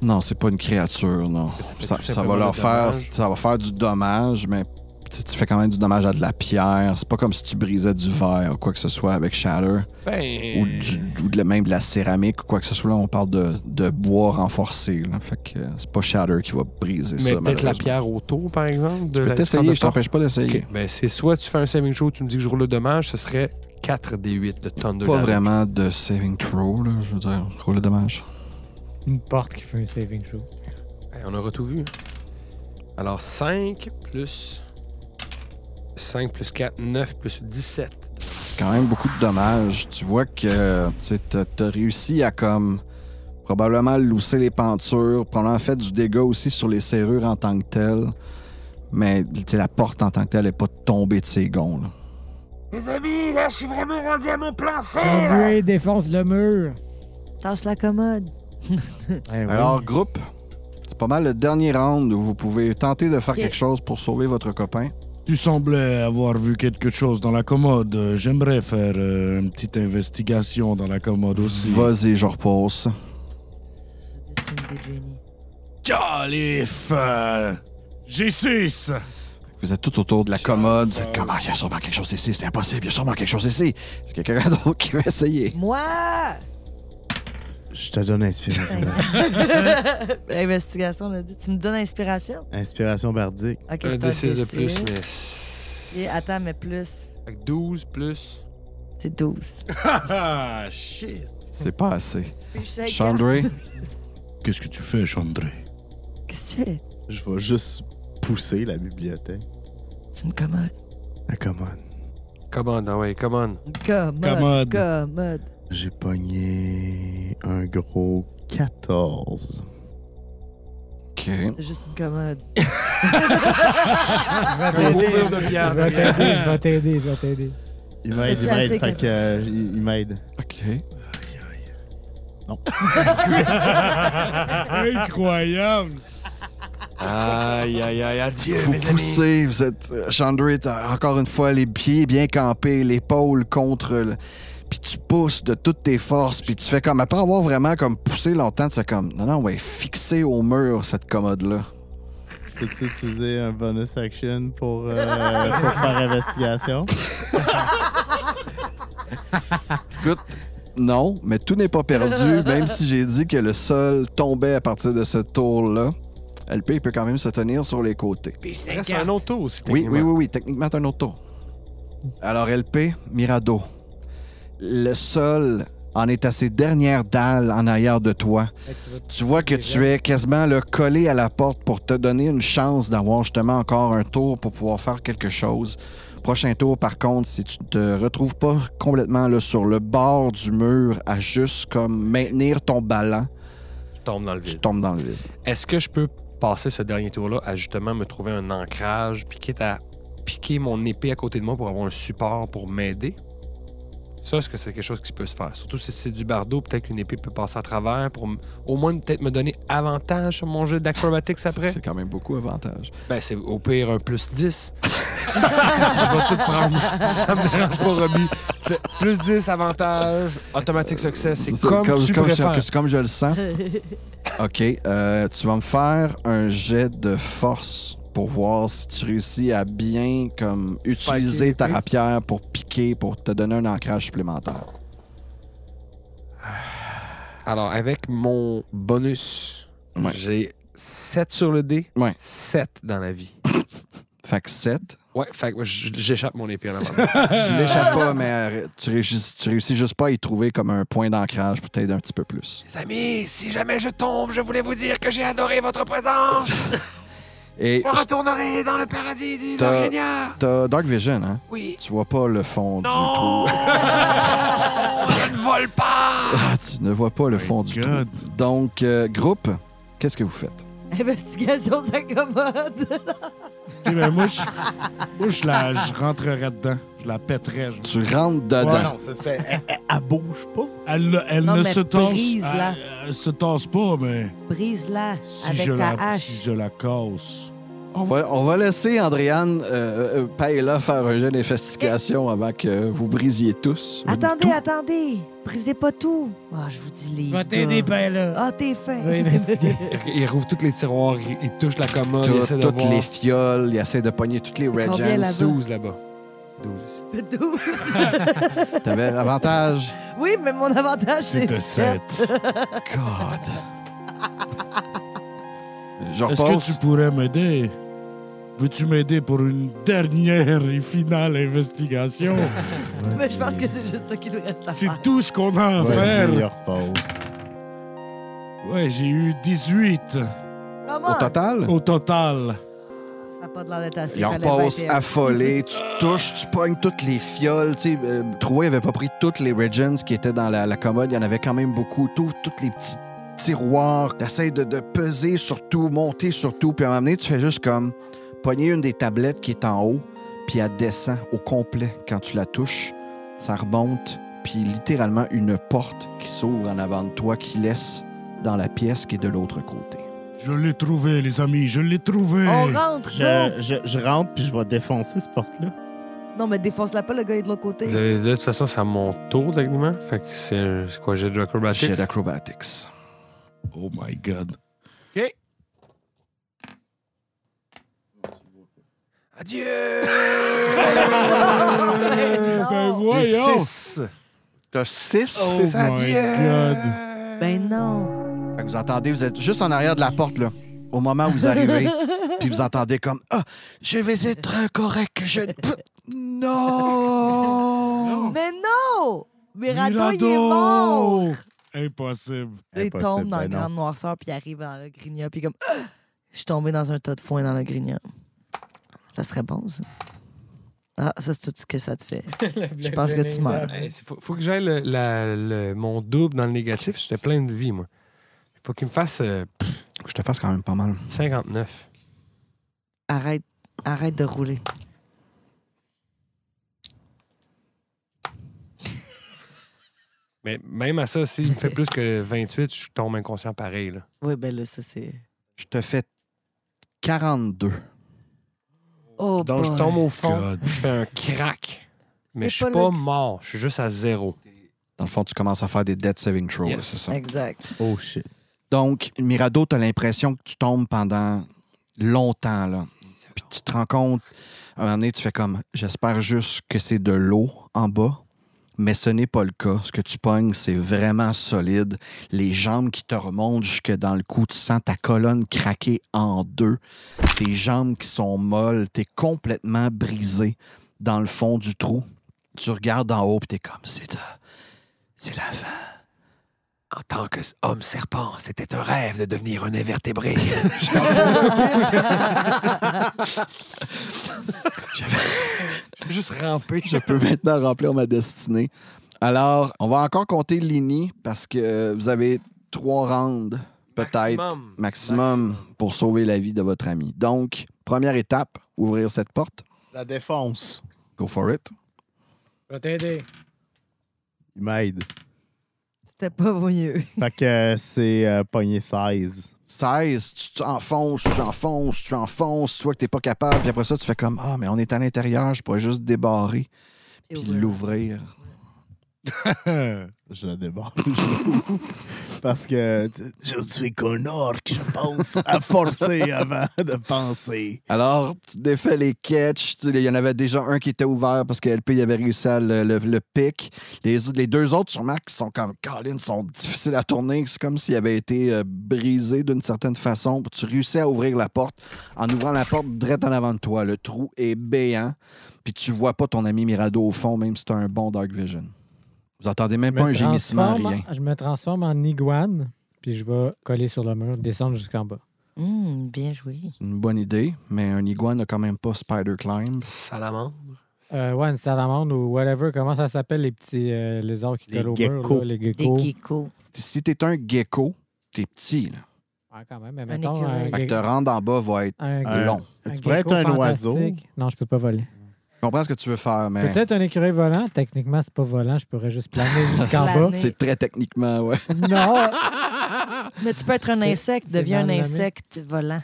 Non, c'est pas une créature, non. Ça fait Ça, tout ça simplement va leur du faire, dommage. ça va faire du dommage, mais tu fais quand même du dommage à de la pierre. C'est pas comme si tu brisais du verre ou quoi que ce soit avec Shatter. Ben... Ou même de la céramique ou quoi que ce soit. Là, on parle de bois renforcé. Là. Fait que c'est pas Shatter qui va briser Mais ça, peut-être la malheureusement. pierre autour, par exemple. Tu peux t'essayer, je t'empêche pas d'essayer. OK. Ben, c'est soit tu fais un saving throw, tu me dis que je roule le dommage, ce serait 4 D8 de Thunder Pas damage. vraiment de saving throw, là, je veux dire. Roule le dommage. Une porte qui fait un saving throw. Hey, on aura tout vu. Alors, 5 plus 4, 9 plus 17. C'est quand même beaucoup de dommages. Tu vois que t'as réussi à comme probablement lousser les pentures, probablement fait du dégât aussi sur les serrures en tant que telles. Mais la porte en tant que telle n'est pas tombée de ses gonds. Là. Les amis, là, je suis vraiment rendu à mon plan C, là. Chandray défonce le mur. Tasse la commode. Alors, groupe, c'est pas mal le dernier round où vous pouvez tenter de faire quelque chose pour sauver votre copain. Tu semblais avoir vu quelque chose dans la commode. J'aimerais faire une petite investigation dans la commode aussi. Vas-y, je repose. C'est une des Jenny. Calif! G6! Vous êtes tout autour de la commode. Vous êtes comme, ah, il y a sûrement quelque chose ici. C'est impossible. Il y a sûrement quelque chose ici. Est-ce qu'il y a quelqu'un d'autre qui veut essayer? Moi! Je te donne inspiration. Investigation, on a dit. Tu me donnes inspiration? Inspiration bardique. Ok, Un c'est D6 de plus, D6. mais... Et attends, mais plus. Fait que 12 plus... C'est 12. Ah, shit! C'est pas assez. Puis je sais, Chandray, Qu'est-ce que tu fais, Chandray? qu'est-ce que tu fais? Je vais juste pousser la bibliothèque. C'est une commode. La commode. Commode, ah ouais, commode. Commode. Commode. J'ai pogné un gros 14. OK. C'est juste une commode. Je vais t'aider. Il m'aide, Es-tu assez fait que il m'aide. OK. Non. Incroyable! Aïe, adieu, Vous mes amis. poussez, vous êtes... Chandray, t'as encore une fois les pieds bien campés, l'épaule contre le... Puis tu pousses de toutes tes forces, puis tu fais comme... Après avoir vraiment comme poussé longtemps, tu fais comme... Non, on va fixer au mur cette commode-là. Peux-tu utiliser un bonus action pour faire investigation? Écoute, non, mais tout n'est pas perdu, même si j'ai dit que le sol tombait à partir de ce tour-là. LP, il peut quand même se tenir sur les côtés. Il reste un autre tour aussi, Oui, techniquement. techniquement, c'est un autre tour. Alors, LP, Mirado. Le sol en est à ses dernières dalles en arrière de toi. Tu vois que tu es quasiment là, collé à la porte pour te donner une chance d'avoir justement encore un tour pour pouvoir faire quelque chose. Prochain tour, par contre, si tu te retrouves pas complètement là, sur le bord du mur à juste comme maintenir ton ballon, Je tombe dans le tu vide. tombes dans le vide. Est-ce que je peux passer ce dernier tour-là à justement me trouver un ancrage, puis quitte à piquer mon épée à côté de moi pour avoir un support pour m'aider? Ça, est-ce que c'est quelque chose qui peut se faire? Surtout si c'est du bardeau, peut-être qu'une épée peut passer à travers pour au moins peut-être me donner avantage sur mon jeu d'acrobatics après. C'est quand même beaucoup avantage. Ben, c'est au pire un plus 10. Je vais tout prendre. Ça me dérange pas, Robbie. C'est plus 10 avantage, automatic success. C'est comme tu préfères. C'est comme je le sens. OK. Tu vas me faire un jet de force pour voir si tu réussis à bien comme utiliser ta l'épée. rapière pour piquer, pour te donner un ancrage supplémentaire. Alors, avec mon bonus, Ouais. j'ai 7 sur le dé, Ouais. 7 dans la vie. Fait que 7. Ouais, fait que j'échappe mon épée en avant. Tu l'échappes pas, mais tu réussis juste pas à y trouver comme un point d'ancrage pour t'aider un petit peu plus. Les amis, si jamais je tombe, je voulais vous dire que j'ai adoré votre présence. Et Je retournerai dans le paradis du T'as- Lorgrénia. t'as Dark Vision, hein? Oui. Tu vois pas le fond Non! du trou. Je ne vole pas! Ah, tu ne vois pas le fond du trou. God. Donc, groupe, qu'est-ce que vous faites? Investigation, ça commode. Ok, ben moi, je rentrerais dedans. Je la pèterais. Tu rentres dedans. Ouais, Non, elle bouge pas. Elle Non, ne mais se tasse. brise-la. Elle se tasse pas, mais Brise-la si avec je ta la, hache. si je la casse. On va laisser Andréane Paella faire un jeu d'investigation avant que vous brisiez tous. Attendez, Tout. attendez. Brisez pas tout. Ah, je vous dis les Va t'aider, gars. ben là. Ah, t'es fin. Va investiguer. Il rouvre tous les tiroirs, il touche la commode, il essaie de Toutes voir. les fioles, il essaie de pogner toutes les Combien Regents. là-bas? 12 là-bas. 12. 12. T'avais l'avantage. Oui, mais mon avantage, c'est C'est de 7. 7. God. Je Est-ce que repasse. tu pourrais m'aider? Veux-tu m'aider pour une dernière et finale investigation? Mais je pense que c'est juste ça qu'il nous reste à faire. C'est tout ce qu'on a à Vas-y, faire. repose. Ouais, j'ai eu 18 Comment? Au total? au total. Ça n'a pas de l'air d'être assez. Il fallait repasse 21. affolé, tu touches, tu pognes toutes les fioles. Tu sais, Troué avait pas pris toutes les Regents qui étaient dans la commode. Il y en avait quand même beaucoup. Tous les petits tiroirs. Tu essaies de peser sur tout, monter sur tout. Puis à un moment donné, tu fais juste comme pogner une des tablettes qui est en haut, puis elle descend au complet quand tu la touches. Ça remonte, puis littéralement une porte qui s'ouvre en avant de toi qui laisse dans la pièce qui est de l'autre côté. Je l'ai trouvé, les amis, je l'ai trouvé. On rentre, go! Je rentre puis je vais défoncer cette porte-là. Non, mais défonce-la pas, le gars est de l'autre côté. Vous avez dit, de toute façon, c'est à mon tour techniquement. Fait que c'est quoi, j'ai de l'acrobatics? Jet d'acrobatics. Oh my God. OK. Adieu! Ben J'ai voyons. 6. T'as 6? Oh C'est ça, my adieu! God. Ben non. Fait que vous entendez, vous êtes juste en arrière de la porte, là. Au moment où vous arrivez, puis vous entendez comme « Ah, je vais être correct, je... Non! Mais non! Mirado, il est mort! Impossible. Là, il Impossible, tombe dans la ben non. grande noirceur, puis il arrive dans le grignon, puis comme Ah! Je suis tombé dans un tas de foin dans le grignon. Ça serait bon, ça. Ah, ça, c'est tout ce que ça te fait. Je pense que tu meurs. Hey, faut que j'aille mon double dans le négatif. J'étais plein de vie, moi. Faut qu'il me fasse Je te fasse quand même pas mal. 59. Arrête de rouler. Mais même à ça, s'il me fait plus que 28, je tombe inconscient pareil. Là. Oui, ben là, ça, c'est... Je te fais 42. Oh, Donc, je boy. tombe au fond, God. je fais un crack. Mais C'est je suis pas pas le- mort. Je suis juste à 0. Dans le fond, tu commences à faire des death saving throws, Yes. là, c'est ça. Exact. Oh shit. Donc, Mirado, tu as l'impression que tu tombes pendant longtemps, là. Puis tu te rends compte, à un moment donné, tu fais comme, j'espère juste que c'est de l'eau en bas, mais ce n'est pas le cas. Ce que tu pognes, c'est vraiment solide. Les jambes qui te remontent jusque dans le cou, tu sens ta colonne craquer en deux. Tes jambes qui sont molles, t'es complètement brisé dans le fond du trou. Tu regardes en haut, puis t'es comme, C'est la fin. En tant qu'homme serpent, c'était un rêve de devenir un invertébré. Je vais juste ramper. Je peux maintenant remplir ma destinée. Alors, on va encore compter Lini parce que vous avez 3 rounds, peut-être, maximum, pour sauver la vie de votre ami. Donc, première étape, ouvrir cette porte. La défonce. Go for it. Je vais t'aider. Il m'aide. C'était pas mieux. Fait que c'est pogné 16. 16, tu enfonces. Tu vois que t'es pas capable. Puis après ça, tu fais comme, ah, mais on est à l'intérieur, je pourrais juste débarrer puis l'ouvrir. Je le débarque. Parce que je suis qu'un orc, je pense à forcer avant de penser. Alors, tu défais les catchs. Il y en avait déjà un qui était ouvert parce que LP il avait réussi à le pic. Les 2 autres, sûrement, qui sont comme Colin, sont difficiles à tourner. C'est comme s'ils avaient été brisés d'une certaine façon. Tu réussis à ouvrir la porte en ouvrant la porte direct en avant de toi. Le trou est béant. Puis tu vois pas ton ami Mirado au fond, même si tu as un bon Dark Vision. Vous entendez même pas un gémissement, rien. Je me transforme en iguane, puis je vais coller sur le mur, descendre jusqu'en bas. Bien joué. C'est une bonne idée, mais un iguane n'a quand même pas Spider Climb. Salamandre. Ouais, une salamandre ou whatever. Comment ça s'appelle, les petits lézards qui collent au mur? Là, les Des geckos. geckos. Si t'es un gecko, t'es petit, là. Ouais, quand même. Mais Un mettons, écureuil. Fait que te rendre en bas va être long. Tu pourrais être un gecko oiseau. fantastique. Non, je peux pas voler. Je comprends ce que tu veux faire, mais Peut-être un écureuil volant. Techniquement, c'est pas volant. Je pourrais juste planer jusqu'en bas. Planer. c'est très techniquement, ouais. Non! Mais tu peux être un insecte, c'est deviens un mal nommé. insecte volant.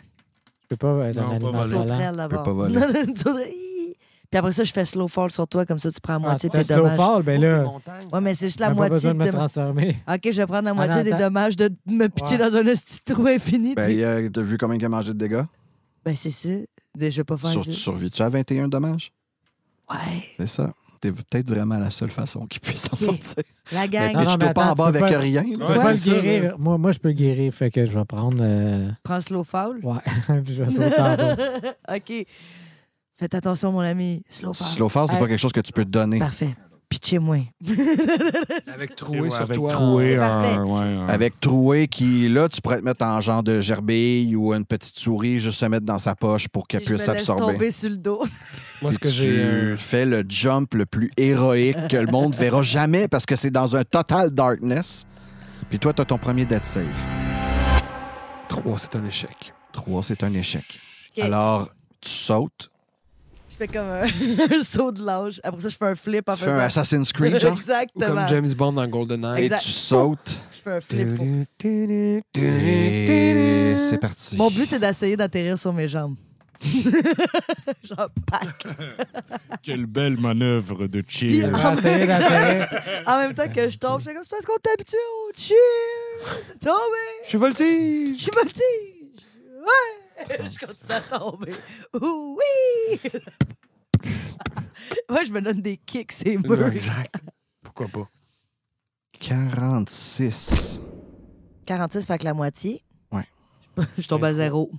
Je peux pas être Non, un pas animal voler. volant. Sauterelle d'abord. peux pas voler. Non, une sauterelle. Hi. Puis après ça, je fais slow fall sur toi, comme ça tu prends la moitié de T'as tes slow dommages. fall, ben là, Ouais, mais c'est juste la t'as pas moitié besoin de me de transformer. OK, je vais prendre la moitié des attends. dommages de me pitcher Ouais. dans un petit trou infini. Ben, t'as vu combien il a mangé de dégâts? Ben, c'est ça. Je vais pas faire Tu ça. survis-tu à 21 dommages? Ouais. C'est ça. T'es peut-être vraiment la seule façon qu'il puisse s'en Ok. sortir. La gang, Mais Non, tu mais peux pas en attends, bas tu peux avec pas- rien. Je là. peux Ouais, pas le c'est ça, guérir. Moi, je peux le guérir. Fait que je vais prendre... prends slow fall. Ouais, puis je vais sauter en bas. OK. Faites attention, mon ami. Slow fall. Slow fall, c'est pas quelque chose que tu peux te donner. Parfait. Pitchez-moi. Avec troué sur avec toi. troué, Parfait. Avec troué qui, là, tu pourrais te mettre en genre de gerbille ou une petite souris, juste se mettre dans sa poche pour qu'elle Je me puisse laisse absorber. tomber sur le dos. Moi, ce Puis que j'ai... tu fais le jump le plus héroïque que le monde verra jamais parce que c'est dans un total darkness. Puis toi, tu as ton premier death save. 3, c'est un échec. 3, c'est un échec. OK. Alors, tu sautes. Je fais comme un saut de l'âge. Après ça, je fais un flip en Tu fais un faisant... Assassin's Creed, genre, Ou Exactement. comme James Bond dans GoldenEye. et Exact. tu sautes. Je fais un flip. Pour... Et c'est parti. Mon but, c'est d'essayer d'atterrir sur mes jambes. Genre, pack. Quelle belle manœuvre de Puis, cheer. en, Essayer même d'atterrir. temps, en même temps que je tombe, je fais comme c'est parce qu'on t'habitue au cheer. Tomber. Je suis voltige! Je suis voltige. Ouais. Je continue à tomber. Oui. Moi, je me donne des kicks, c'est murs. Exact. Pourquoi pas? 46. 46 fait que la moitié. Ouais. Je tombe à 0.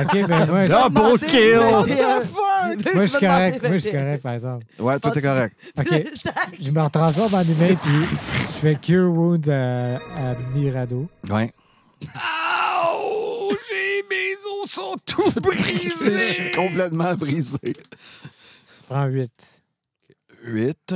OK, ben moi, Double kill! moi, je suis correct. Moi, je suis correct, par exemple. Ouais, toi, t'es correct. OK. Je me retransforme en humain, puis je fais Cure Wound à Mirado. Ouais. Oh, mes os sont tout Je brisés. suis complètement brisé. Je prends 8. 8.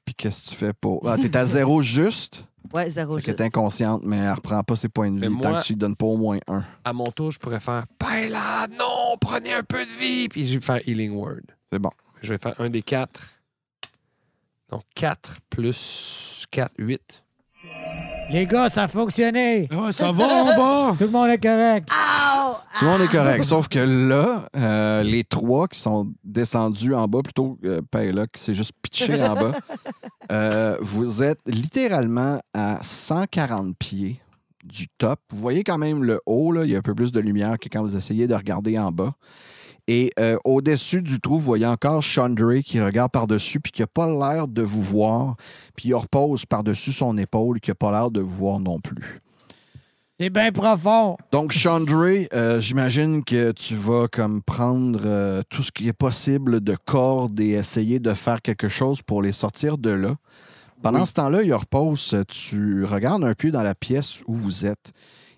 Puis qu'est-ce que tu fais pour... Ah, t'es à 0 juste. Ouais, 0 Fait qu'elle juste. est inconsciente, mais elle reprend pas ses points de vie Mais moi- tant que tu lui donnes pas au moins 1. À mon tour, je pourrais faire « Paella, non, prenez un peu de vie! » Puis je vais faire Healing Word. C'est bon. Je vais faire un des 4. Donc 4 plus 4, 8. Les gars, ça a fonctionné! Ouais, ça va en bas! Tout le monde est correct. Tout le monde est correct. Sauf que là, les 3 qui sont descendus en bas, plutôt que Paella qui s'est juste pitché en bas, vous êtes littéralement à 140 pieds du top. Vous voyez quand même le haut, là, il y a un peu plus de lumière que quand vous essayez de regarder en bas. Et au-dessus du trou, vous voyez encore Chandray qui regarde par-dessus puis qui n'a pas l'air de vous voir. Puis il repose par-dessus son épaule qui n'a pas l'air de vous voir non plus. C'est bien profond. Donc, Chandray, j'imagine que tu vas comme prendre tout ce qui est possible de cordes et essayer de faire quelque chose pour les sortir de là. Pendant ce temps-là, Yorpos, tu regardes un peu dans la pièce où vous êtes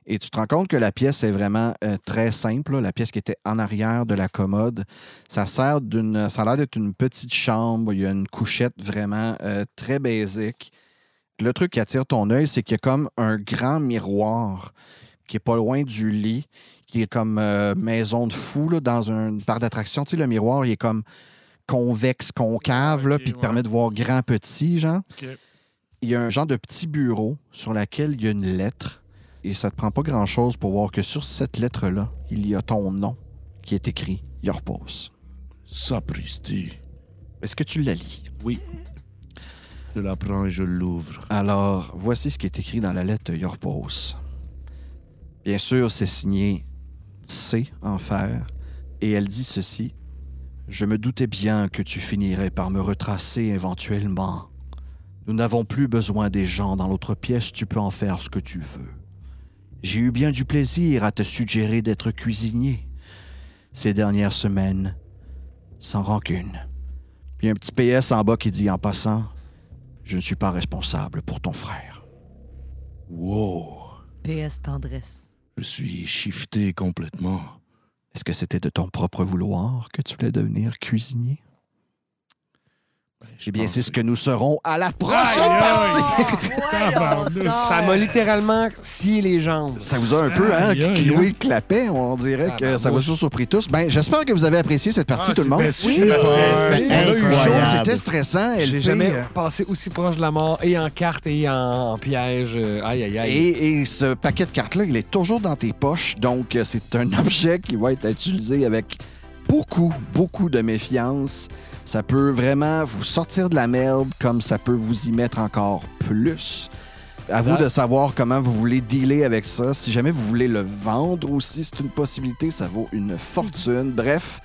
et tu te rends compte que la pièce est vraiment très simple. Là. La pièce qui était en arrière de la commode, ça a l'air d'être une petite chambre. Il y a une couchette vraiment très basique. Le truc qui attire ton œil, c'est qu'il y a comme un grand miroir qui est pas loin du lit, qui est comme maison de fou là, dans un parc d'attractions. Tu sais, le miroir, il est comme convexe, concave, là, puis il te permet de voir grand, petit, genre. OK. Il y a un genre de petit bureau sur lequel il y a une lettre. Et ça te prend pas grand-chose pour voir que sur cette lettre-là, il y a ton nom qui est écrit Yorpos. Sapristi. Est-ce que tu la lis? Oui. Je la prends et je l'ouvre. Alors, voici ce qui est écrit dans la lettre Yorpos. Bien sûr, c'est signé C en fer, et elle dit ceci. Je me doutais bien que tu finirais par me retracer éventuellement. Nous n'avons plus besoin des gens dans l'autre pièce, tu peux en faire ce que tu veux. J'ai eu bien du plaisir à te suggérer d'être cuisinier. Ces dernières semaines, sans rancune. Puis un petit PS en bas qui dit en passant, je ne suis pas responsable pour ton frère. Wow. PS tendresse. Je suis shifté complètement. Est-ce que c'était de ton propre vouloir que tu voulais devenir cuisinier? Eh bien, c'est ce que nous serons à la prochaine partie! Ça m'a littéralement scié les jambes. Ça vous a un peu cloué le clapet. On dirait que ça vous a surpris tous. Ben, j'espère que vous avez apprécié cette partie, tout le monde. C'était On a eu chaud, incroyable. c'était stressant. J'ai LP, jamais passé aussi proche de la mort, et en carte et en piège. Aïe, aïe, aïe. Et ce paquet de cartes-là, il est toujours dans tes poches. Donc, c'est un objet qui va être utilisé avec beaucoup de méfiance. Ça peut vraiment vous sortir de la merde comme ça peut vous y mettre encore plus. À vous de savoir comment vous voulez dealer avec ça. Si jamais vous voulez le vendre aussi, c'est une possibilité. Ça vaut une fortune. Bref,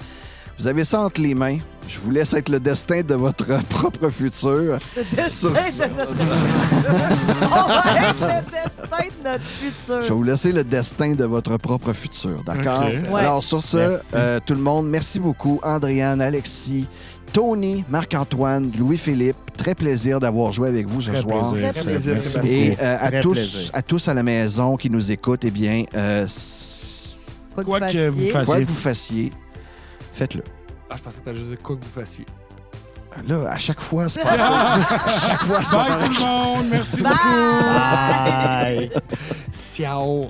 vous avez ça entre les mains. Je vous laisse être le destin de votre propre futur. Sur ça. On va être le destin de notre futur. Je vais vous laisser le destin de votre propre futur, d'accord? Ok. Ouais. Alors, sur ce, tout le monde, merci beaucoup. Andréane, Alexis, Tony, Marc-Antoine, Louis-Philippe, très plaisir d'avoir joué avec vous ce soir. plaisir. Très plaisir, plaisir. Sébastien. Et Très plaisir. à tous à la maison qui nous écoutent, eh bien, Quoi que vous fassiez. quoi que vous fassiez, faites-le. Ah, je pensais que t'allais juste dire quoi que vous fassiez. Là, à chaque fois, c'est pas ça. À chaque fois, c'est pas Bye pareil. tout le monde. Merci Bye! beaucoup. Bye. Ciao.